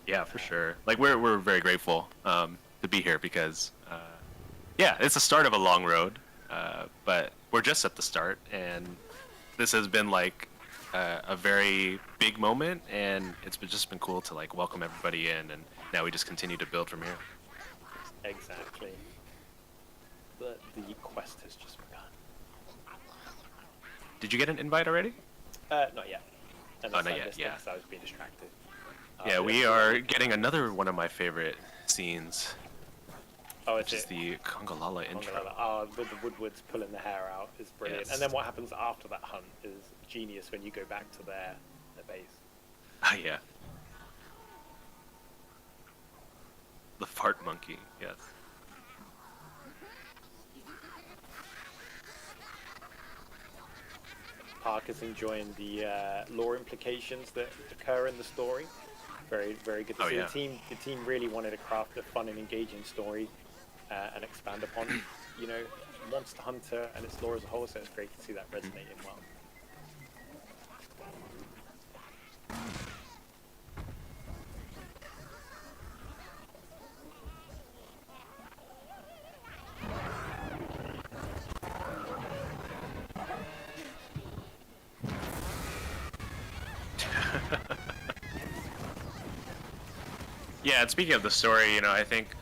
Yeah, for sure. Like we're very grateful to be here because it's the start of a long road, but we're just at the start, and this has been like a very big moment, and it's just been cool to like welcome everybody in, and now we just continue to build from here. Exactly. The quest has just begun. Did you get an invite already? Not yet. Not yet. Yeah. I was being distracted. Yeah, we are getting another one of my favorite scenes. Oh, which is the Congalala intro. Oh, with the Woodwards pulling the hair out is brilliant. Yes. And then what happens after that hunt is genius when you go back to their base. Yeah. The fart monkey, yes. Park is enjoying the lore implications that occur in the story. Very, very good to see. Yeah. The team really wanted to craft a fun and engaging story and expand upon, Monster Hunter and its lore as a whole. So it's great to see that resonating well. Yeah, and speaking of the story, I think,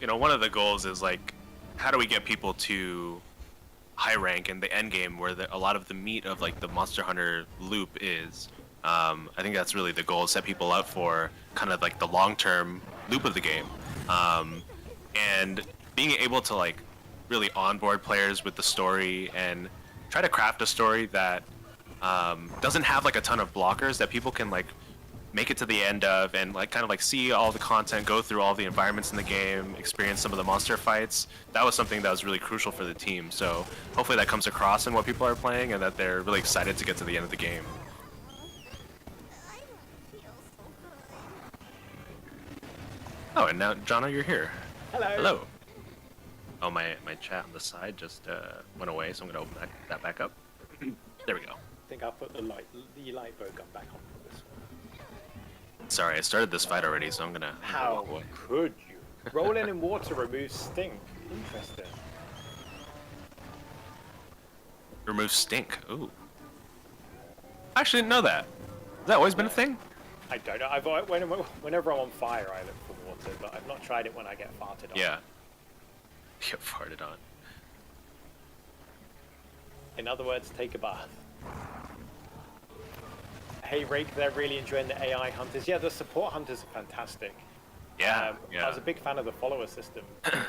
one of the goals is like, how do we get people to high rank in the end game, where a lot of the meat of like the Monster Hunter loop is. I think that's really the goal, set people up for kind of like the long-term loop of the game, and being able to like really onboard players with the story and try to craft a story that doesn't have like a ton of blockers that people can like make it to the end of and like kind of like see all the content, go through all the environments in the game, experience some of the monster fights. That was something that was really crucial for the team. So hopefully that comes across in what people are playing and that they're really excited to get to the end of the game. I feel so good. Oh, and now Jono, you're here. Hello. Hello. Oh, my chat on the side just went away, so I'm gonna open that back up. There we go. I think I'll put the light bow gun back on for this one. Sorry, I started this fight already, so I'm gonna How walk away. could you? Rolling in water removes stink. Interesting. Remove stink. Ooh. I actually didn't know that. Has that always been a thing? I don't know. Whenever I'm on fire, I look for water, but I've not tried it when I get farted on. Yeah. Get farted on. In other words, take a bath. Hey, Rake, they're really enjoying the AI hunters. Yeah, the support hunters are fantastic. Yeah, yeah. I was a big fan of the follower system in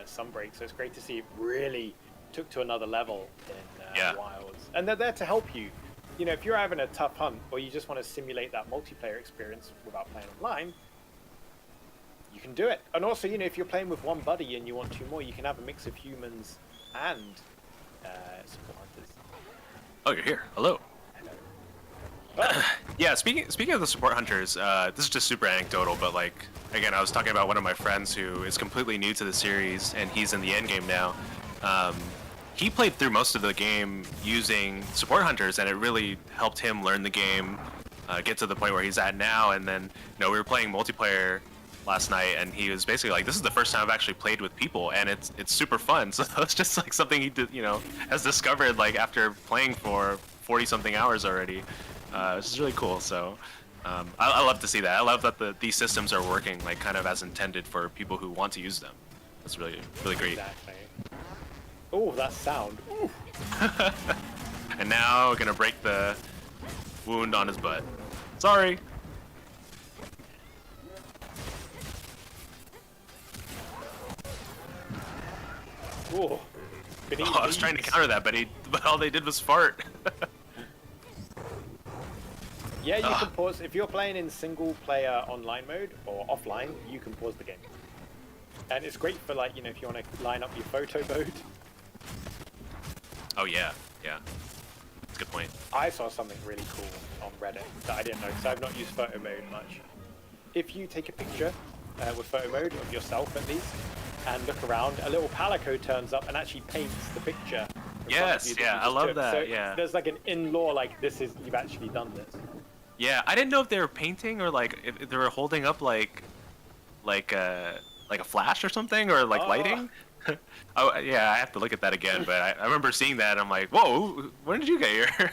Sunbreak, so it's great to see it really took to another level in Wilds. And they're there to help you. You know, if you're having a tough hunt or you just want to simulate that multiplayer experience without playing online, you can do it. And also, you know, if you're playing with one buddy and you want two more, you can have a mix of humans and support hunters. Oh, you're here. Hello. Hello. Oh. Yeah, speaking of the support hunters, this is just super anecdotal, but like, again, I was talking about one of my friends who is completely new to the series, and he's in the end game now. He played through most of the game using support hunters, and it really helped him learn the game, get to the point where he's at now. And then, you know, we were playing multiplayer last night, and he was basically like, "This is the first time I've actually played with people, and it's super fun." So it's just like something he did, you know, has discovered like after playing for 40-something hours already. Which is really cool. So I love to see that. I love that these systems are working like kind of as intended for people who want to use them. That's really great. Exactly. Oh, that sound. Ooh. And now we're gonna break the wound on his butt. Sorry. Ooh. Oh, I was trying to counter that, but all they did was fart. Yeah, you can pause. If you're playing in single player online mode or offline, you can pause the game. And it's great for, like, you know, if you want to line up your photo mode. Oh yeah, yeah. That's a good point. I saw something really cool on Reddit that I didn't know, because I've not used photo mode much. If you take a picture with photo mode of yourself at least, and look around, a little palico turns up and actually paints the picture. Yes, yeah, I love that. So yeah. there's like an in-law, like, this is, you've actually done this. Yeah, I didn't know if they were painting or like if they were holding up like a flash or something or like lighting. Oh yeah, I have to look at that again. But I remember seeing that. And I'm like, whoa, when did you get here?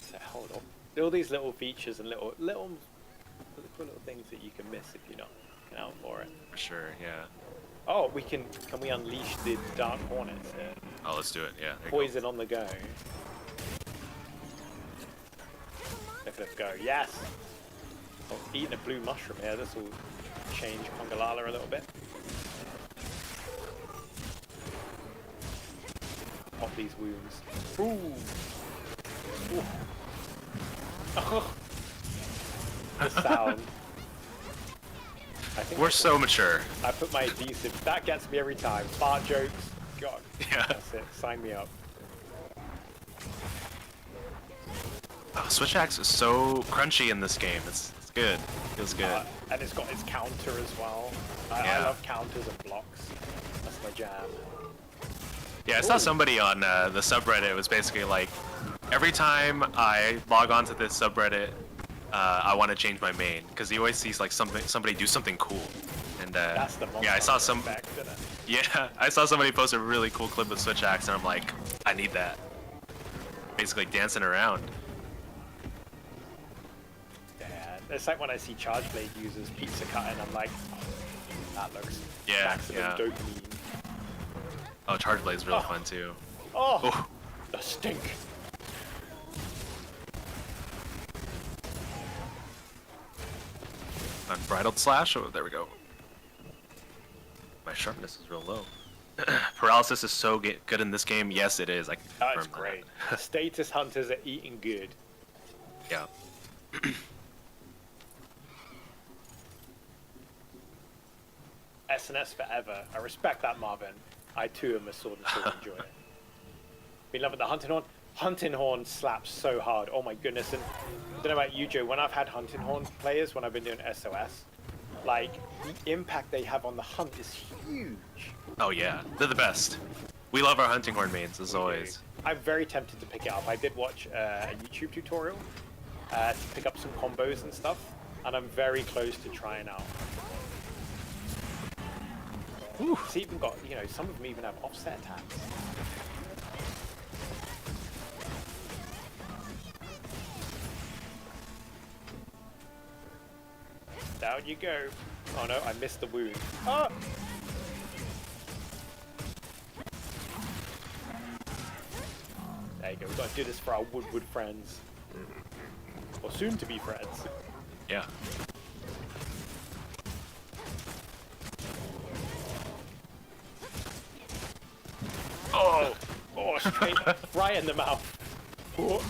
So, hold on. All these little features and little things that you can miss if you're not looking out for it. For sure, yeah. Oh, can we unleash the Dark Hornets here? Oh, let's do it. Yeah. There you Poison on the go. Let's go. Yes! Oh, eating a blue mushroom here. This will change Congalala a little bit. Pop these wounds. Ooh! Ooh. Oh. The sound. I think We're so mature. I put my adhesive. That gets me every time. Fart jokes. God. Yeah. That's it. Sign me up. Oh, Switch Axe is so crunchy in this game. It's good. It feels good. And it's got its counter as well. I love counters and blocks. That's my jam. Yeah, I saw somebody on the subreddit. It was basically like, every time I log on to this subreddit, I want to change my main because he always sees like somebody do something cool. And That's the yeah, I saw effect, isn't it? Yeah, I saw somebody post a really cool clip with Switch Axe, and I'm like, I need that. Basically dancing around. It's like when I see Charge Blade users pizza cutting, I'm like, oh, that looks maximum dopamine. Oh, Charge Blade's real fun too. Oh, the stink. Unbridled Slash? Oh, there we go. My sharpness is real low. paralysis is so good in this game. Yes, it is. I can confirm That's great. Status hunters are eating good. Yeah. SNS forever. I respect that, Marvin. I too am a sword and sword enjoyer. Been loving the hunting horn. Hunting horn slaps so hard. Oh my goodness. And I don't know about you, Joe. When I've had hunting horn players, when I've been doing SOS, like the impact they have on the hunt is huge. Oh yeah, they're the best. We love our hunting horn mains as always. I'm very tempted to pick it up. I did watch a YouTube tutorial to pick up some combos and stuff, and I'm very close to trying out. Ooh. It's even got, you know, some of them even have offset attacks. Down you go. Oh no, I missed the wound. Oh! There you go, we've got to do this for our Woodwood friends. Or soon to be friends. Yeah. Oh! Oh, straight right in the mouth. Oh.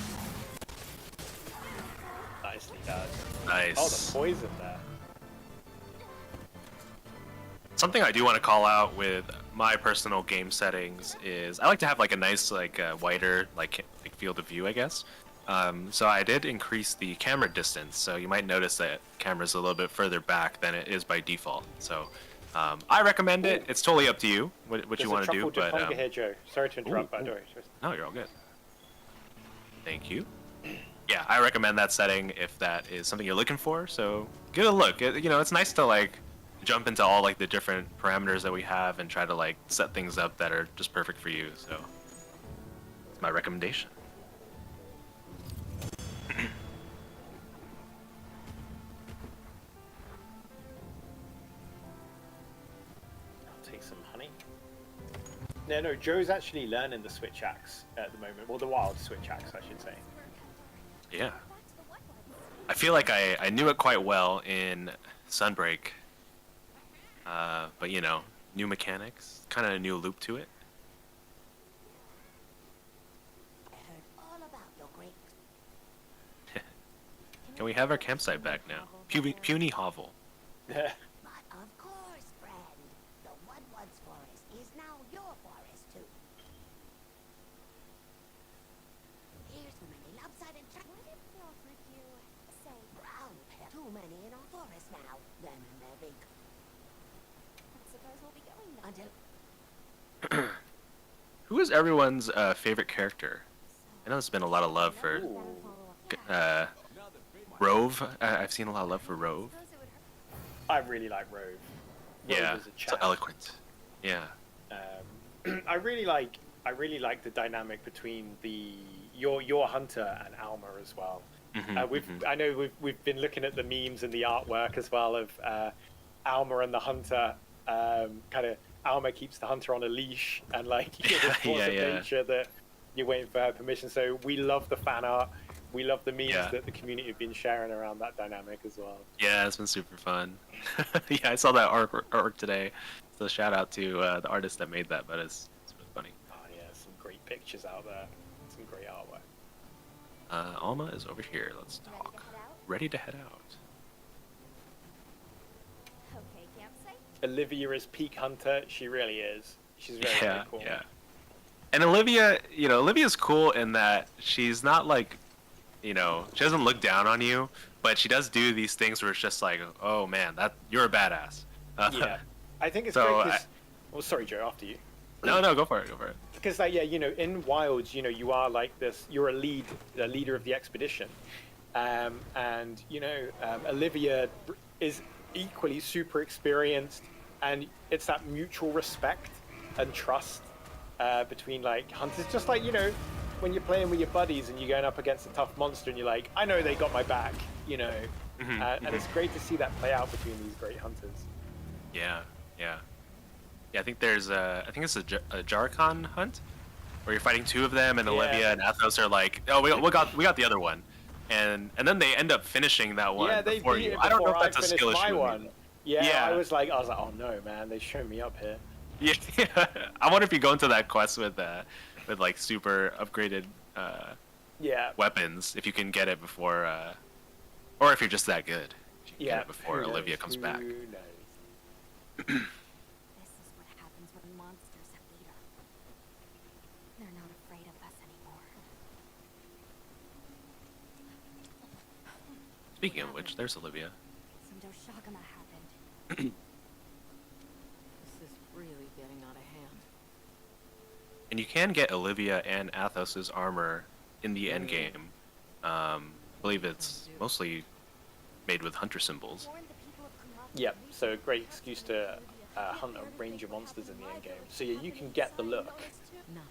Nicely done. Nice. Oh, the poison there. Something I do want to call out with my personal game settings is I like to have like a nice wider like field of view, I guess. So I did increase the camera distance, so you might notice that camera's a little bit further back than it is by default. So I recommend it. It's totally up to you what you want to do. But here, Joe. Sorry to interrupt, by the way. no, you're all good. Thank you. Yeah, I recommend that setting if that is something you're looking for. So give it a look. You know, it's nice to like jump into all like the different parameters that we have and try to like set things up that are just perfect for you. So it's my recommendation. I'll take some honey. No, Joe's actually learning the switch axe at the moment. Well, the wild switch axe, I should say. Yeah. I feel like I knew it quite well in Sunbreak. But you know, new mechanics, kind of a new loop to it. I heard all about your great. Can we have our campsite back now? Puny hovel. Yeah. But of course, friend. The Woodwoods forest is now your forest too. Here's the many lopsided Would it be off with you, say, brown pepper. Too many in our forest now. Them and their big I suppose we'll be going now. until Who is everyone's favorite character? I know there's been a lot of love for Ooh. Rove. I've seen a lot of love for Rove. Suppose it would hurt. I really like Rove. Rove Yeah, is a so chap. eloquent. Yeah. I really like the dynamic between your hunter and Alma as well. I know we've been looking at the memes and the artwork as well of Alma and the hunter. Kind of Alma keeps the hunter on a leash and like you know, this force of nature that you're waiting for her permission. So we love the fan art. We love the memes that the community have been sharing around that dynamic as well. Yeah, it's been super fun. Yeah, I saw that artwork today. So shout out to the artist that made that, but it's really funny. Oh yeah, some great pictures out there. Some great artwork. Alma is over here. Let's Ready to talk. head out? Ready to head out. Okay, campsite. Olivia is peak hunter. She really is. She's very, very cool. Yeah. And Olivia, you know, Olivia's cool in that she's not like, you know, she doesn't look down on you, but she does do these things where it's just like, oh man, that you're a badass. Yeah, I think it's So, great because. Well, sorry, Joe. After you. No, go for it. Go for it. Because like, yeah, you know, in Wilds, you know, you are like this. You're a leader of the expedition, and you know, Olivia is equally super experienced, and it's that mutual respect and trust between like hunters. Just like, you know, when you're playing with your buddies and you're going up against a tough monster, and you're like, I know they got my back, you know, and it's great to see that play out between these great hunters. Yeah. I think there's I think it's a Jarkon hunt where you're fighting two of them, and Olivia and Athos are like, oh, we got the other one, and then they end up finishing that one before beat you. it I don't know before if that's a finished skill my issue. one. Yeah, I was like, oh no, man, they showed me up here. Yeah, I wonder if you go into that quest with like super upgraded Yeah. weapons, if you can get it before, or if you're just that good, if you can Yeah. get it before Who Olivia knows? comes back. Who knows? This is what happens when monsters have leader. They're not afraid of us anymore. Speaking of which, there's Olivia. Some Doshagama happened. This is really getting out of hand. And you can get Olivia and Athos's armor in the end game. I believe it's mostly made with hunter symbols. Warn the people of Quematrice. Yep. So a great excuse to hunt a range of monsters in the end game. So yeah, you can get the look. Not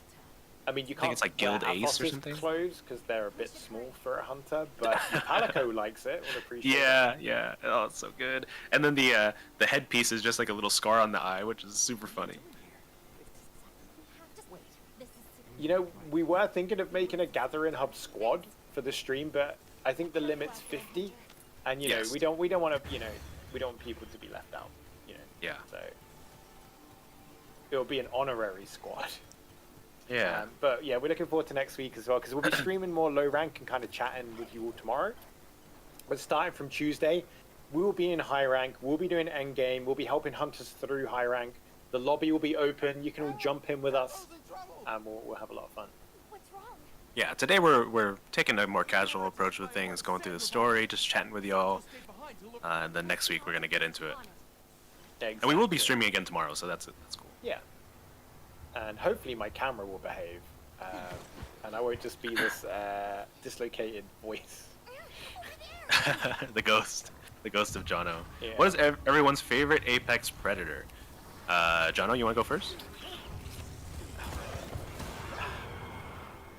I mean, you think can't it's like wear Guild Ace or Athos's something? clothes because they're a bit small for a hunter, but Palico likes it. Would appreciate it. Yeah, yeah. Oh, it's so good. And then the headpiece is just like a little scar on the eye, which is super funny. Just wait. This is You know, we were thinking of making a Gathering Hub squad for the stream, but I think the limit's 50, and you know, Yes. we don't want to, we don't want people to be left out, Yeah. So it'll be an honorary squad. Yeah. But yeah, we're looking forward to next week as well, because we'll be streaming more low rank and kind of chatting with you all tomorrow. But starting from Tuesday, we will be in high rank. We'll be doing end game. We'll be helping hunters through high rank. The lobby will be open. You can all jump in with us, and we'll have a lot of fun. what's wrong. Yeah, today we're taking a more casual approach with things, going through the story, just chatting with y'all. And then next week we're gonna get into it. And we will be streaming again tomorrow, so that's cool. Yeah. And hopefully my camera will behave, and I won't just be this dislocated voice. the ghost of Jono. Yeah. What is everyone's favorite Apex Predator? Jono, you want to go first?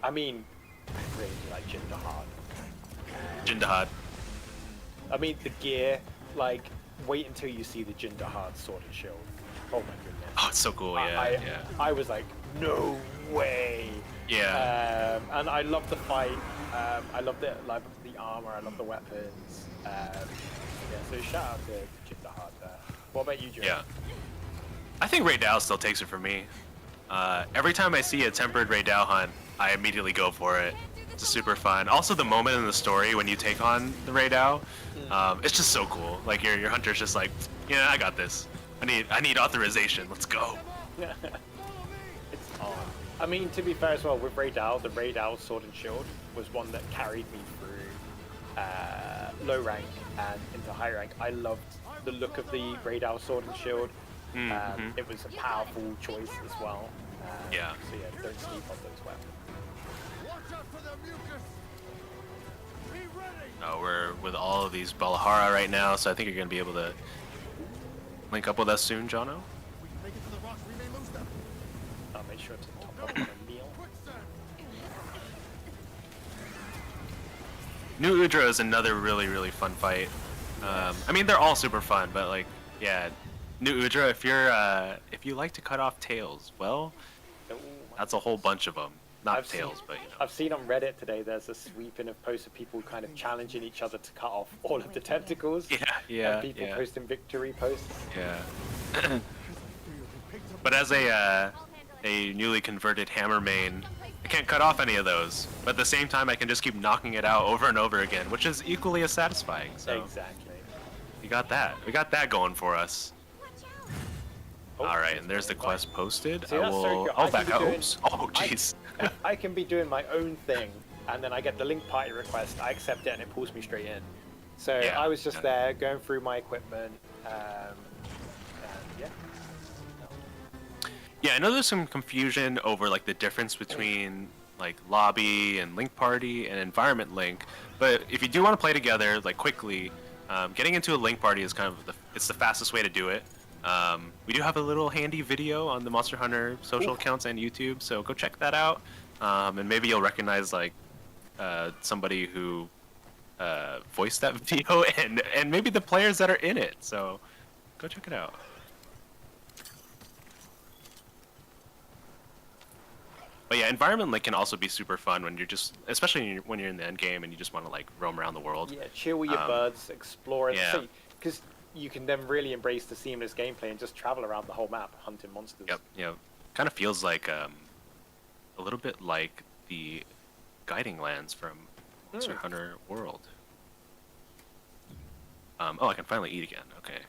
I mean, I really do like Jinderhard. Jindahad. I mean, the gear, like, wait until you see the Jinderhard sword and shield. Oh my goodness. Oh, it's so cool. Yeah, yeah. I was like, no way. Yeah. And I love the fight. I love the armor. I love the weapons. Yeah. So shout out to Jinderhard there. What about you, Joe? Yeah. I think Ray Dow still takes it for me. Every time I see a tempered Ray Dow hunt, I immediately go for it. It's super fun. Also, the moment in the story when you take on the Ray Dow, it's just so cool. Like your hunter's just like, yeah, I got this. I need authorization. Let's go. It's on. I mean, to be fair as well, with Raydal, the Raydal Sword and Shield was one that carried me through low rank and into high rank. I loved the look of the Raydal Sword and Shield. It was a powerful choice as well. Yeah. So yeah, don't sleep on those weapons. We're with all of these Balahara right now, so I think you're gonna be able to link up with us soon, Jono. I'll make sure to top up on a meal. New Udra is another really fun fight. I mean, they're all super fun, but like, yeah, New Udra. If you like to cut off tails, well, Ooh, that's a whole bunch of them. Not I've tails, seen- but you know. I've seen on Reddit today, there's a sweeping of posts of people kind of challenging each other to cut off all of the tentacles. Yeah, And people posting victory posts. yeah. But as a newly converted hammer main, I can't cut off any of those. But at the same time, I can just keep knocking it out over and over again, which is equally as satisfying. So Exactly. we got that. We got that going for us. Oh, All right, and there's the quest posted. See, I that's so will. good. Oh, I can back be out. doing- Oops. Oh, jeez. I can be doing my own thing, and then I get the link party request, I accept it, and it pulls me straight in. So Yeah, I was just yeah. there, going through my equipment, and yeah. Yeah, I know there's some confusion over like the difference between like lobby and link party and environment link, but if you do want to play together like quickly, getting into a link party is kind of it's the fastest way to do it. We do have a little handy video on the Monster Hunter social accounts and YouTube, so go check that out, and maybe you'll recognize like somebody who voiced that video and maybe the players that are in it. So go check it out. But yeah, environment link can also be super fun when you're just, especially when you're in the end game and you just want to like roam around the world. Yeah, chill with your buds, explore and yeah. see. Because you can then really embrace the seamless gameplay and just travel around the whole map hunting monsters. Yep. Kind of feels like a little bit like the guiding lands from Monster Hunter World. Oh, I can finally eat again. Okay.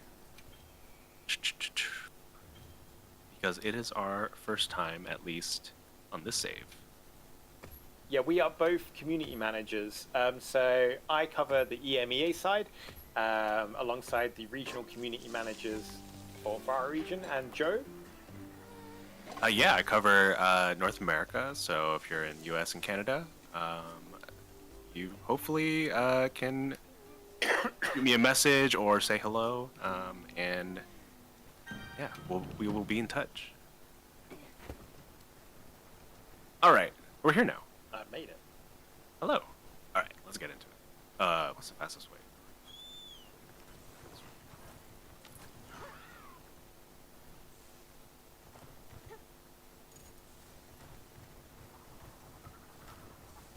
Because it is our first time, at least, on this save. Yeah, we are both community managers. So I cover the EMEA side, alongside the regional community managers for our region. And Joe? Yeah, I cover North America. So if you're in US and Canada, you hopefully can give me a message or say hello. And yeah, we will be in touch. All right, we're here now. I made it. Hello. All right, let's get into it. What's the fastest way?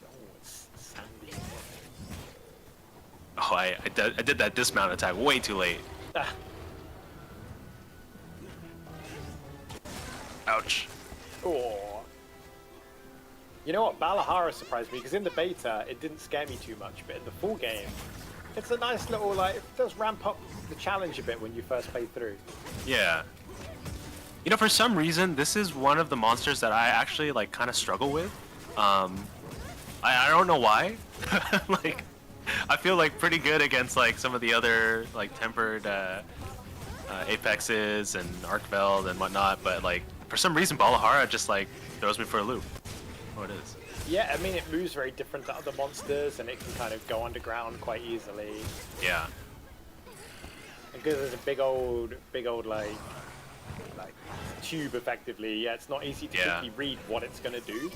Oh, it's sandy. Oh, I did that dismount attack way too late. Ah. Ouch. Oh. You know what? Balahara surprised me because in the beta it didn't scare me too much, but in the full game, it's a nice little like it does ramp up the challenge a bit when you first play through. Yeah. You know, for some reason, this is one of the monsters that I actually like kind of struggle with. I don't know why. Like, I feel like pretty good against like some of the other like tempered Apexes and Arkveld and whatnot, but like for some reason Balahara just like throws me for a loop. Oh, it is. Yeah, I mean it moves very different to other monsters, and it can kind of go underground quite easily. Yeah. And because there's a big old like tube effectively, yeah, it's not easy to quickly read what it's gonna do.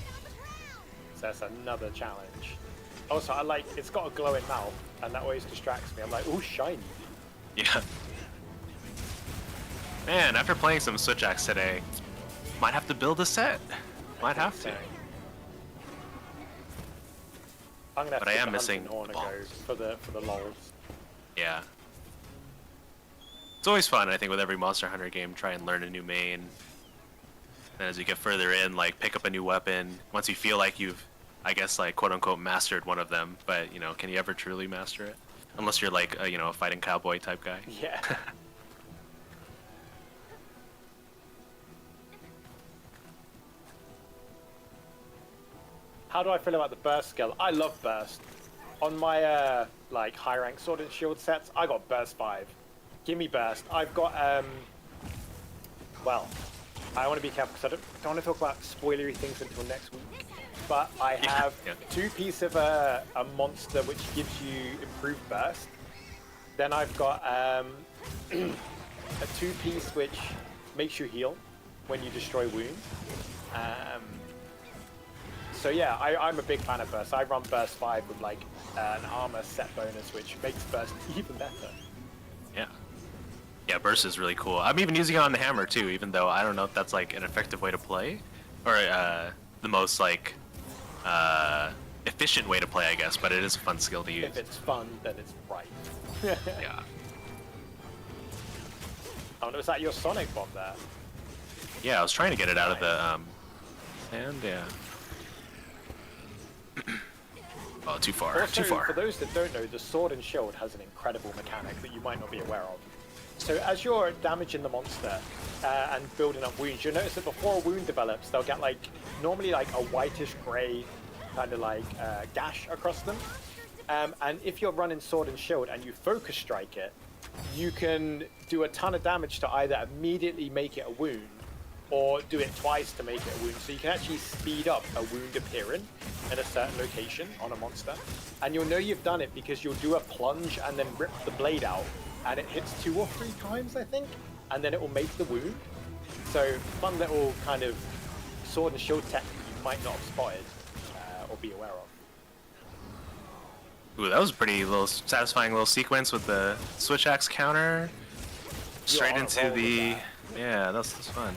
So that's another challenge. Also, I like it's got a glowing mouth, and that always distracts me. I'm like, ooh, shiny. Yeah. Man, after playing some Switch Axe today, might have to build a set. Might have to. I'm gonna have But to I take am the missing hunting horn and go for the lols. Yeah. It's always fun, I think, with every Monster Hunter game, try and learn a new main. And as you get further in, like, pick up a new weapon. Once you feel like you've, I guess, like, quote-unquote, mastered one of them. But, you know, can you ever truly master it? Unless you're, like, you know, a fighting cowboy type guy. Yeah. How do I feel about the burst skill? I love burst. On my like high rank sword and shield sets, I got burst 5. Give me burst. I've got well, I want to be careful because I don't want to talk about spoilery things until next week. But I have 2 pieces of a monster which gives you improved burst. Then I've got a 2-piece which makes you heal when you destroy wounds. So yeah, I'm a big fan of burst. I run burst 5 with like an armor set bonus, which makes burst even better. Yeah. Yeah, burst is really cool. I'm even using it on the hammer too, even though I don't know if that's like an effective way to play, or the most like efficient way to play, I guess. But it is a fun skill to use. If it's fun, then it's right. Yeah. Oh, was that your Sonic bomb there? Yeah, I was trying to get it out of the sand. Yeah. Oh, too far. Also, too far. for those that don't know, the sword and shield has an incredible mechanic that you might not be aware of. So as you're damaging the monster and building up wounds, you'll notice that before a wound develops, they'll get like normally like a whitish grey kind of like gash across them. And if you're running sword and shield and you focus strike it, you can do a ton of damage to either immediately make it a wound or do it twice to make it a wound. So you can actually speed up a wound appearing in a certain location on a monster. And you'll know you've done it because you'll do a plunge and then rip the blade out. And it hits 2 or 3 times, I think. And then it will make the wound. So fun little kind of sword and shield tech that you might not have spotted or be aware of. Ooh, that was a pretty little satisfying little sequence with the Switch Axe counter. Straight into the... Yeah, that was fun.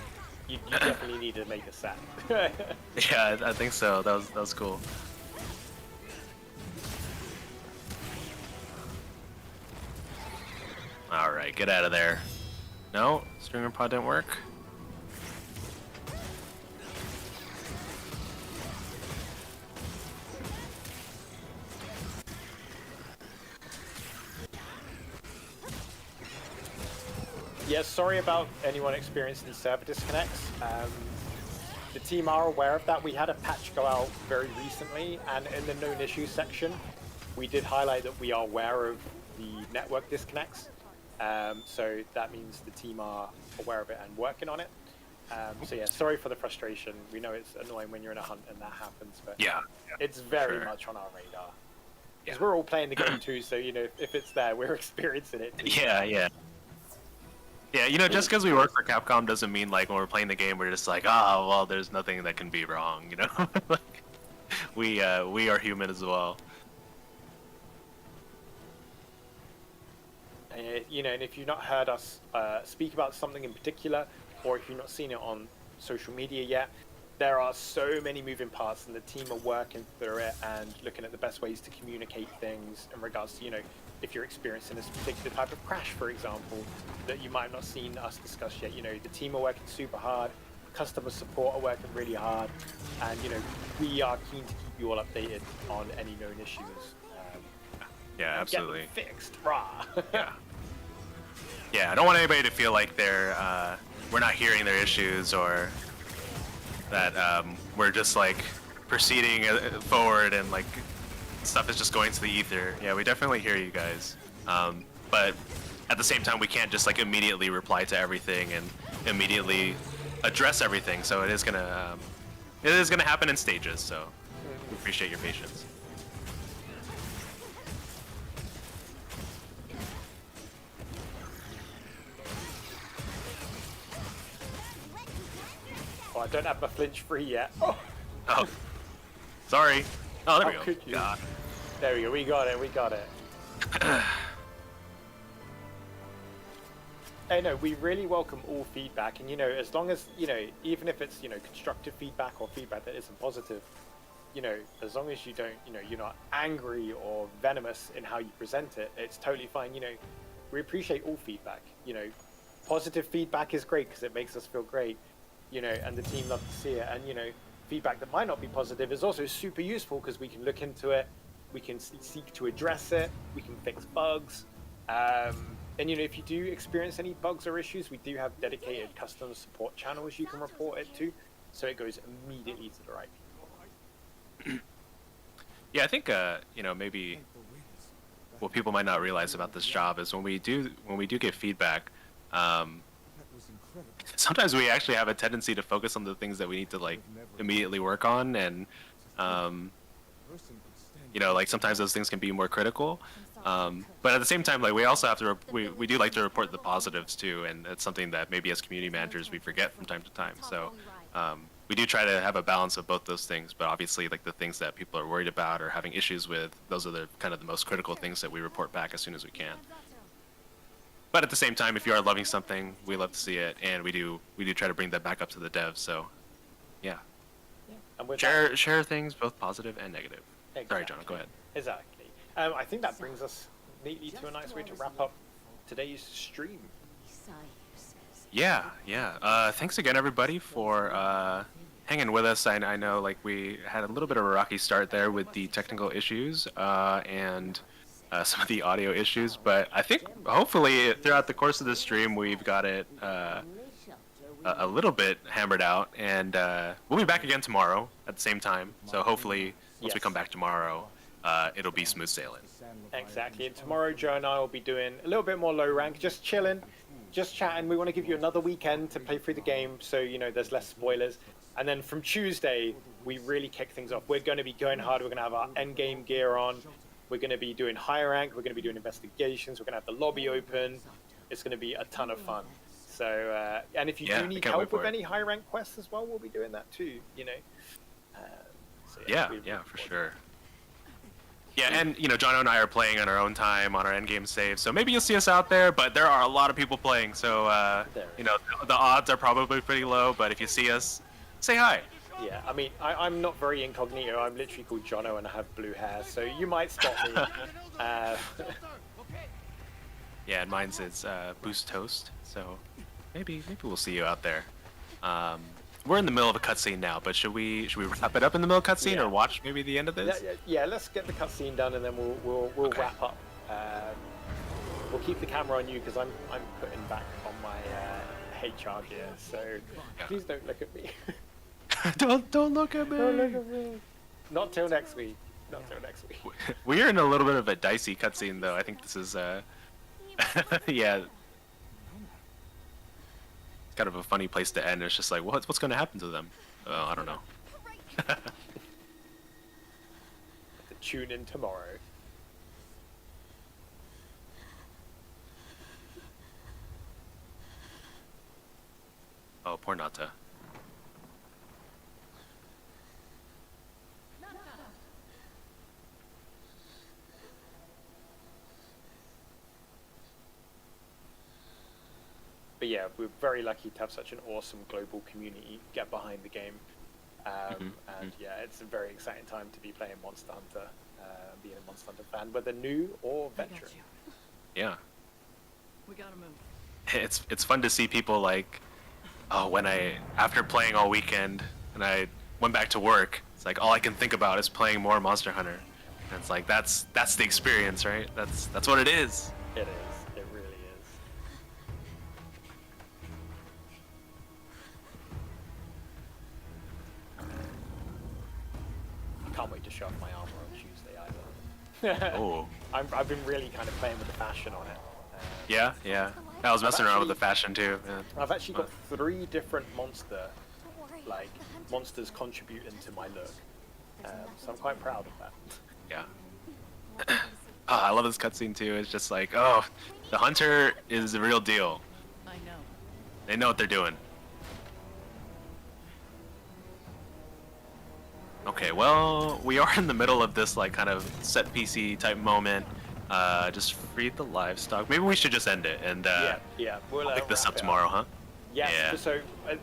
You definitely need to make a set. Yeah, I think so. That was cool. All right. right, get out of there. No, stringer pod didn't work. Yeah, sorry about anyone experiencing server disconnects. The team are aware of that. We had a patch go out very recently, and in the known issues section, we did highlight that we are aware of the network disconnects. So that means the team are aware of it and working on it. So yeah, sorry for the frustration. We know it's annoying when you're in a hunt and that happens, but Yeah, it's very sure. much on our radar. Because Yeah. we're all playing the game too, so you know, if it's there, we're experiencing it too. Yeah, yeah. Yeah, you know, just because we work for Capcom doesn't mean like when we're playing the game we're just like, oh, well, there's nothing that can be wrong, you know? Like, we are human as well. You know, and if you've not heard us speak about something in particular, or if you've not seen it on social media yet, there are so many moving parts, and the team are working through it and looking at the best ways to communicate things in regards to, you know, if you're experiencing this particular type of crash, for example, that you might have not seen us discuss yet. You know, the team are working super hard, customer support are working really hard, and, you know, we are keen to keep you all updated on any known issues. Yeah, absolutely. Get them fixed, rah. Yeah. Yeah, I don't want anybody to feel like we're not hearing their issues, or that we're just like proceeding forward and like stuff is just going to the ether. Yeah, we definitely hear you guys, but at the same time we can't just like immediately reply to everything and immediately address everything. So it is gonna happen in stages. So we appreciate your patience. Oh, I don't have my flinch free yet. Oh, Oh, sorry. Oh, there we how go. could you? God. There we go. We got it. We got it. Hey, no, we really welcome all feedback, and you know, as long as you know, even if it's constructive feedback or feedback that isn't positive, you know, as long as you don't, you're not angry or venomous in how you present it, it's totally fine. You know, we appreciate all feedback. You know, positive feedback is great because it makes us feel great. You know, and the team love to see it. And you know, feedback that might not be positive is also super useful because we can look into it, we can seek to address it, we can fix bugs. And you know, if you do experience any bugs or issues, we do have dedicated customer support channels you can report it to, so it goes immediately to the right people. Yeah, I think you know, maybe what people might not realize about this job is when we do get feedback, sometimes we actually have a tendency to focus on the things that we need to like immediately work on, and you know, like sometimes those things can be more critical. But at the same time, like we also have to we do like to report the positives too, and it's something that maybe as community managers we forget from time to time. So we do try to have a balance of both those things, but obviously like the things that people are worried about or having issues with, those are the kind of the most critical things that we report back as soon as we can. But at the same time, if you are loving something, we love to see it, and we do try to bring that back up to the devs. So yeah, And with share things both positive and negative. Sorry, John, go ahead. Exactly. I think that brings us neatly to a nice way to wrap up today's stream. Yeah. Thanks again, everybody, for hanging with us. I know, like, we had a little bit of a rocky start there with the technical issues and some of the audio issues, but I think hopefully throughout the course of the stream we've got it a little bit hammered out, and we'll be back again tomorrow at the same time. So hopefully once we come back tomorrow, it'll be smooth sailing. Exactly. And tomorrow, Joe and I will be doing a little bit more low rank, just chilling, just chatting. We want to give you another weekend to play through the game, so you know there's less spoilers. And then from Tuesday, we really kick things off. We're going to be going hard. We're going to have our end game gear on. We're going to be doing high rank. We're going to be doing investigations. We're going to have the lobby open. It's going to be a ton of fun. So, and if you do need help with any high rank quests as well, we'll be doing that too. You know. So yeah, for sure. Yeah, and you know, John and I are playing on our own time on our endgame save, so maybe you'll see us out there. But there are a lot of people playing, so you know, the odds are probably pretty low. But if you see us, say hi. Yeah, I mean, I'm not very incognito. I'm literally called Jono and I have blue hair, so you might spot me. Yeah, and mine's is Boost Toast. So maybe we'll see you out there. We're in the middle of a cutscene now, but should we wrap it up in the middle of cutscene Yeah. or watch maybe the end of this? Yeah. Let's get the cutscene done, and then we'll Okay. wrap up. We'll keep the camera on you because I'm putting back on my HR gear. So Yeah. please don't look at me. don't look at me. Don't look at me. Not till next week. Not till next week. We're in a little bit of a dicey cutscene though. I think this is yeah. It's kind of a funny place to end. It's just like what's going to happen to them? Oh, I don't know. Tune in tomorrow. Oh, poor Nata. But yeah, we're very lucky to have such an awesome global community get behind the game. And yeah, it's a very exciting time to be playing Monster Hunter, being a Monster Hunter fan, whether new or I got veteran. you. Yeah. We gotta move. It's fun to see people like, oh, when after playing all weekend and I went back to work, it's like all I can think about is playing more Monster Hunter. And it's like that's the experience, right? That's what it is. It is. It really is. I can't wait to show off my armor on Tuesday either. Oh. I've been really kind of playing with the fashion on it. Yeah. I was messing around with the fashion too. Yeah. I've actually got 3 different monsters Don't worry. contributing to my look. So I'm quite proud of that. Yeah. Oh, I love this cutscene too. It's just like, oh, the hunter is the real deal. I know. They know what they're doing. Okay, well, we are in the middle of this like kind of set PC type moment. Just free the livestock. Maybe we should just end it and Yeah. We'll pick this wrap up it tomorrow, huh? Yes. Yeah. So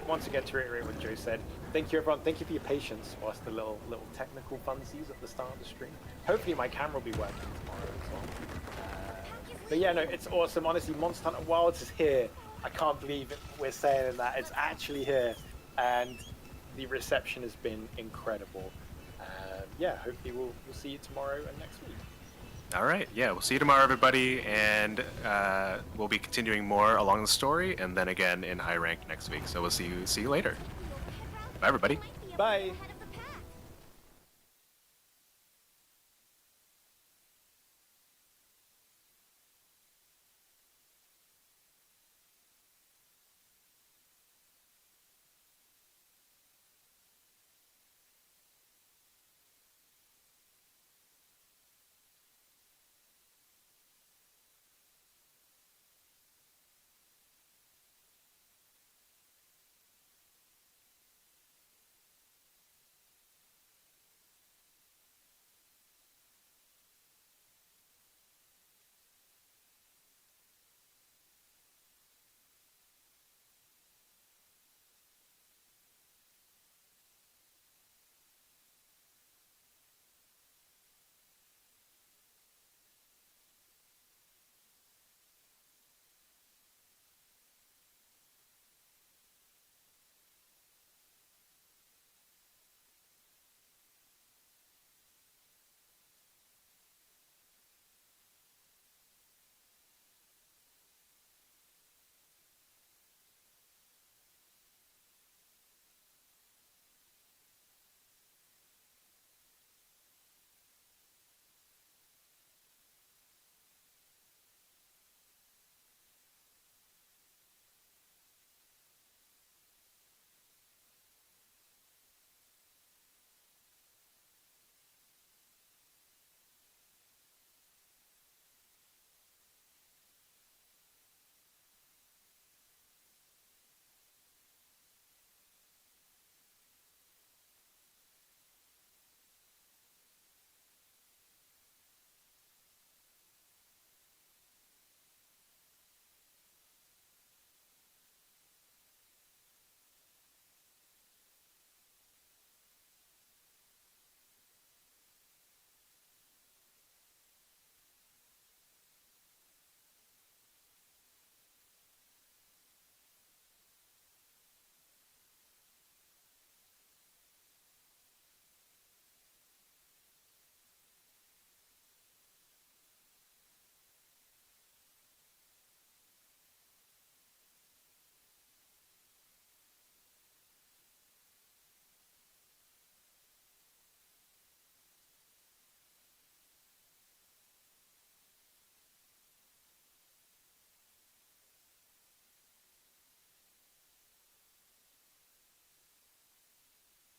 once again, to reiterate what Joe said, thank you everyone. Thank you for your patience whilst the little technical funsies at the start of the stream. Hopefully my camera will be working tomorrow as well. But yeah, no, it's awesome. Honestly, Monster Hunter Wilds is here. I can't believe it. We're saying that it's actually here, and the reception has been incredible. Yeah, hopefully we'll see you tomorrow and next week. All right, yeah, we'll see you tomorrow, everybody, and we'll be continuing more along the story, and then again in high rank next week. So we'll see you later. Bye, everybody. Bye.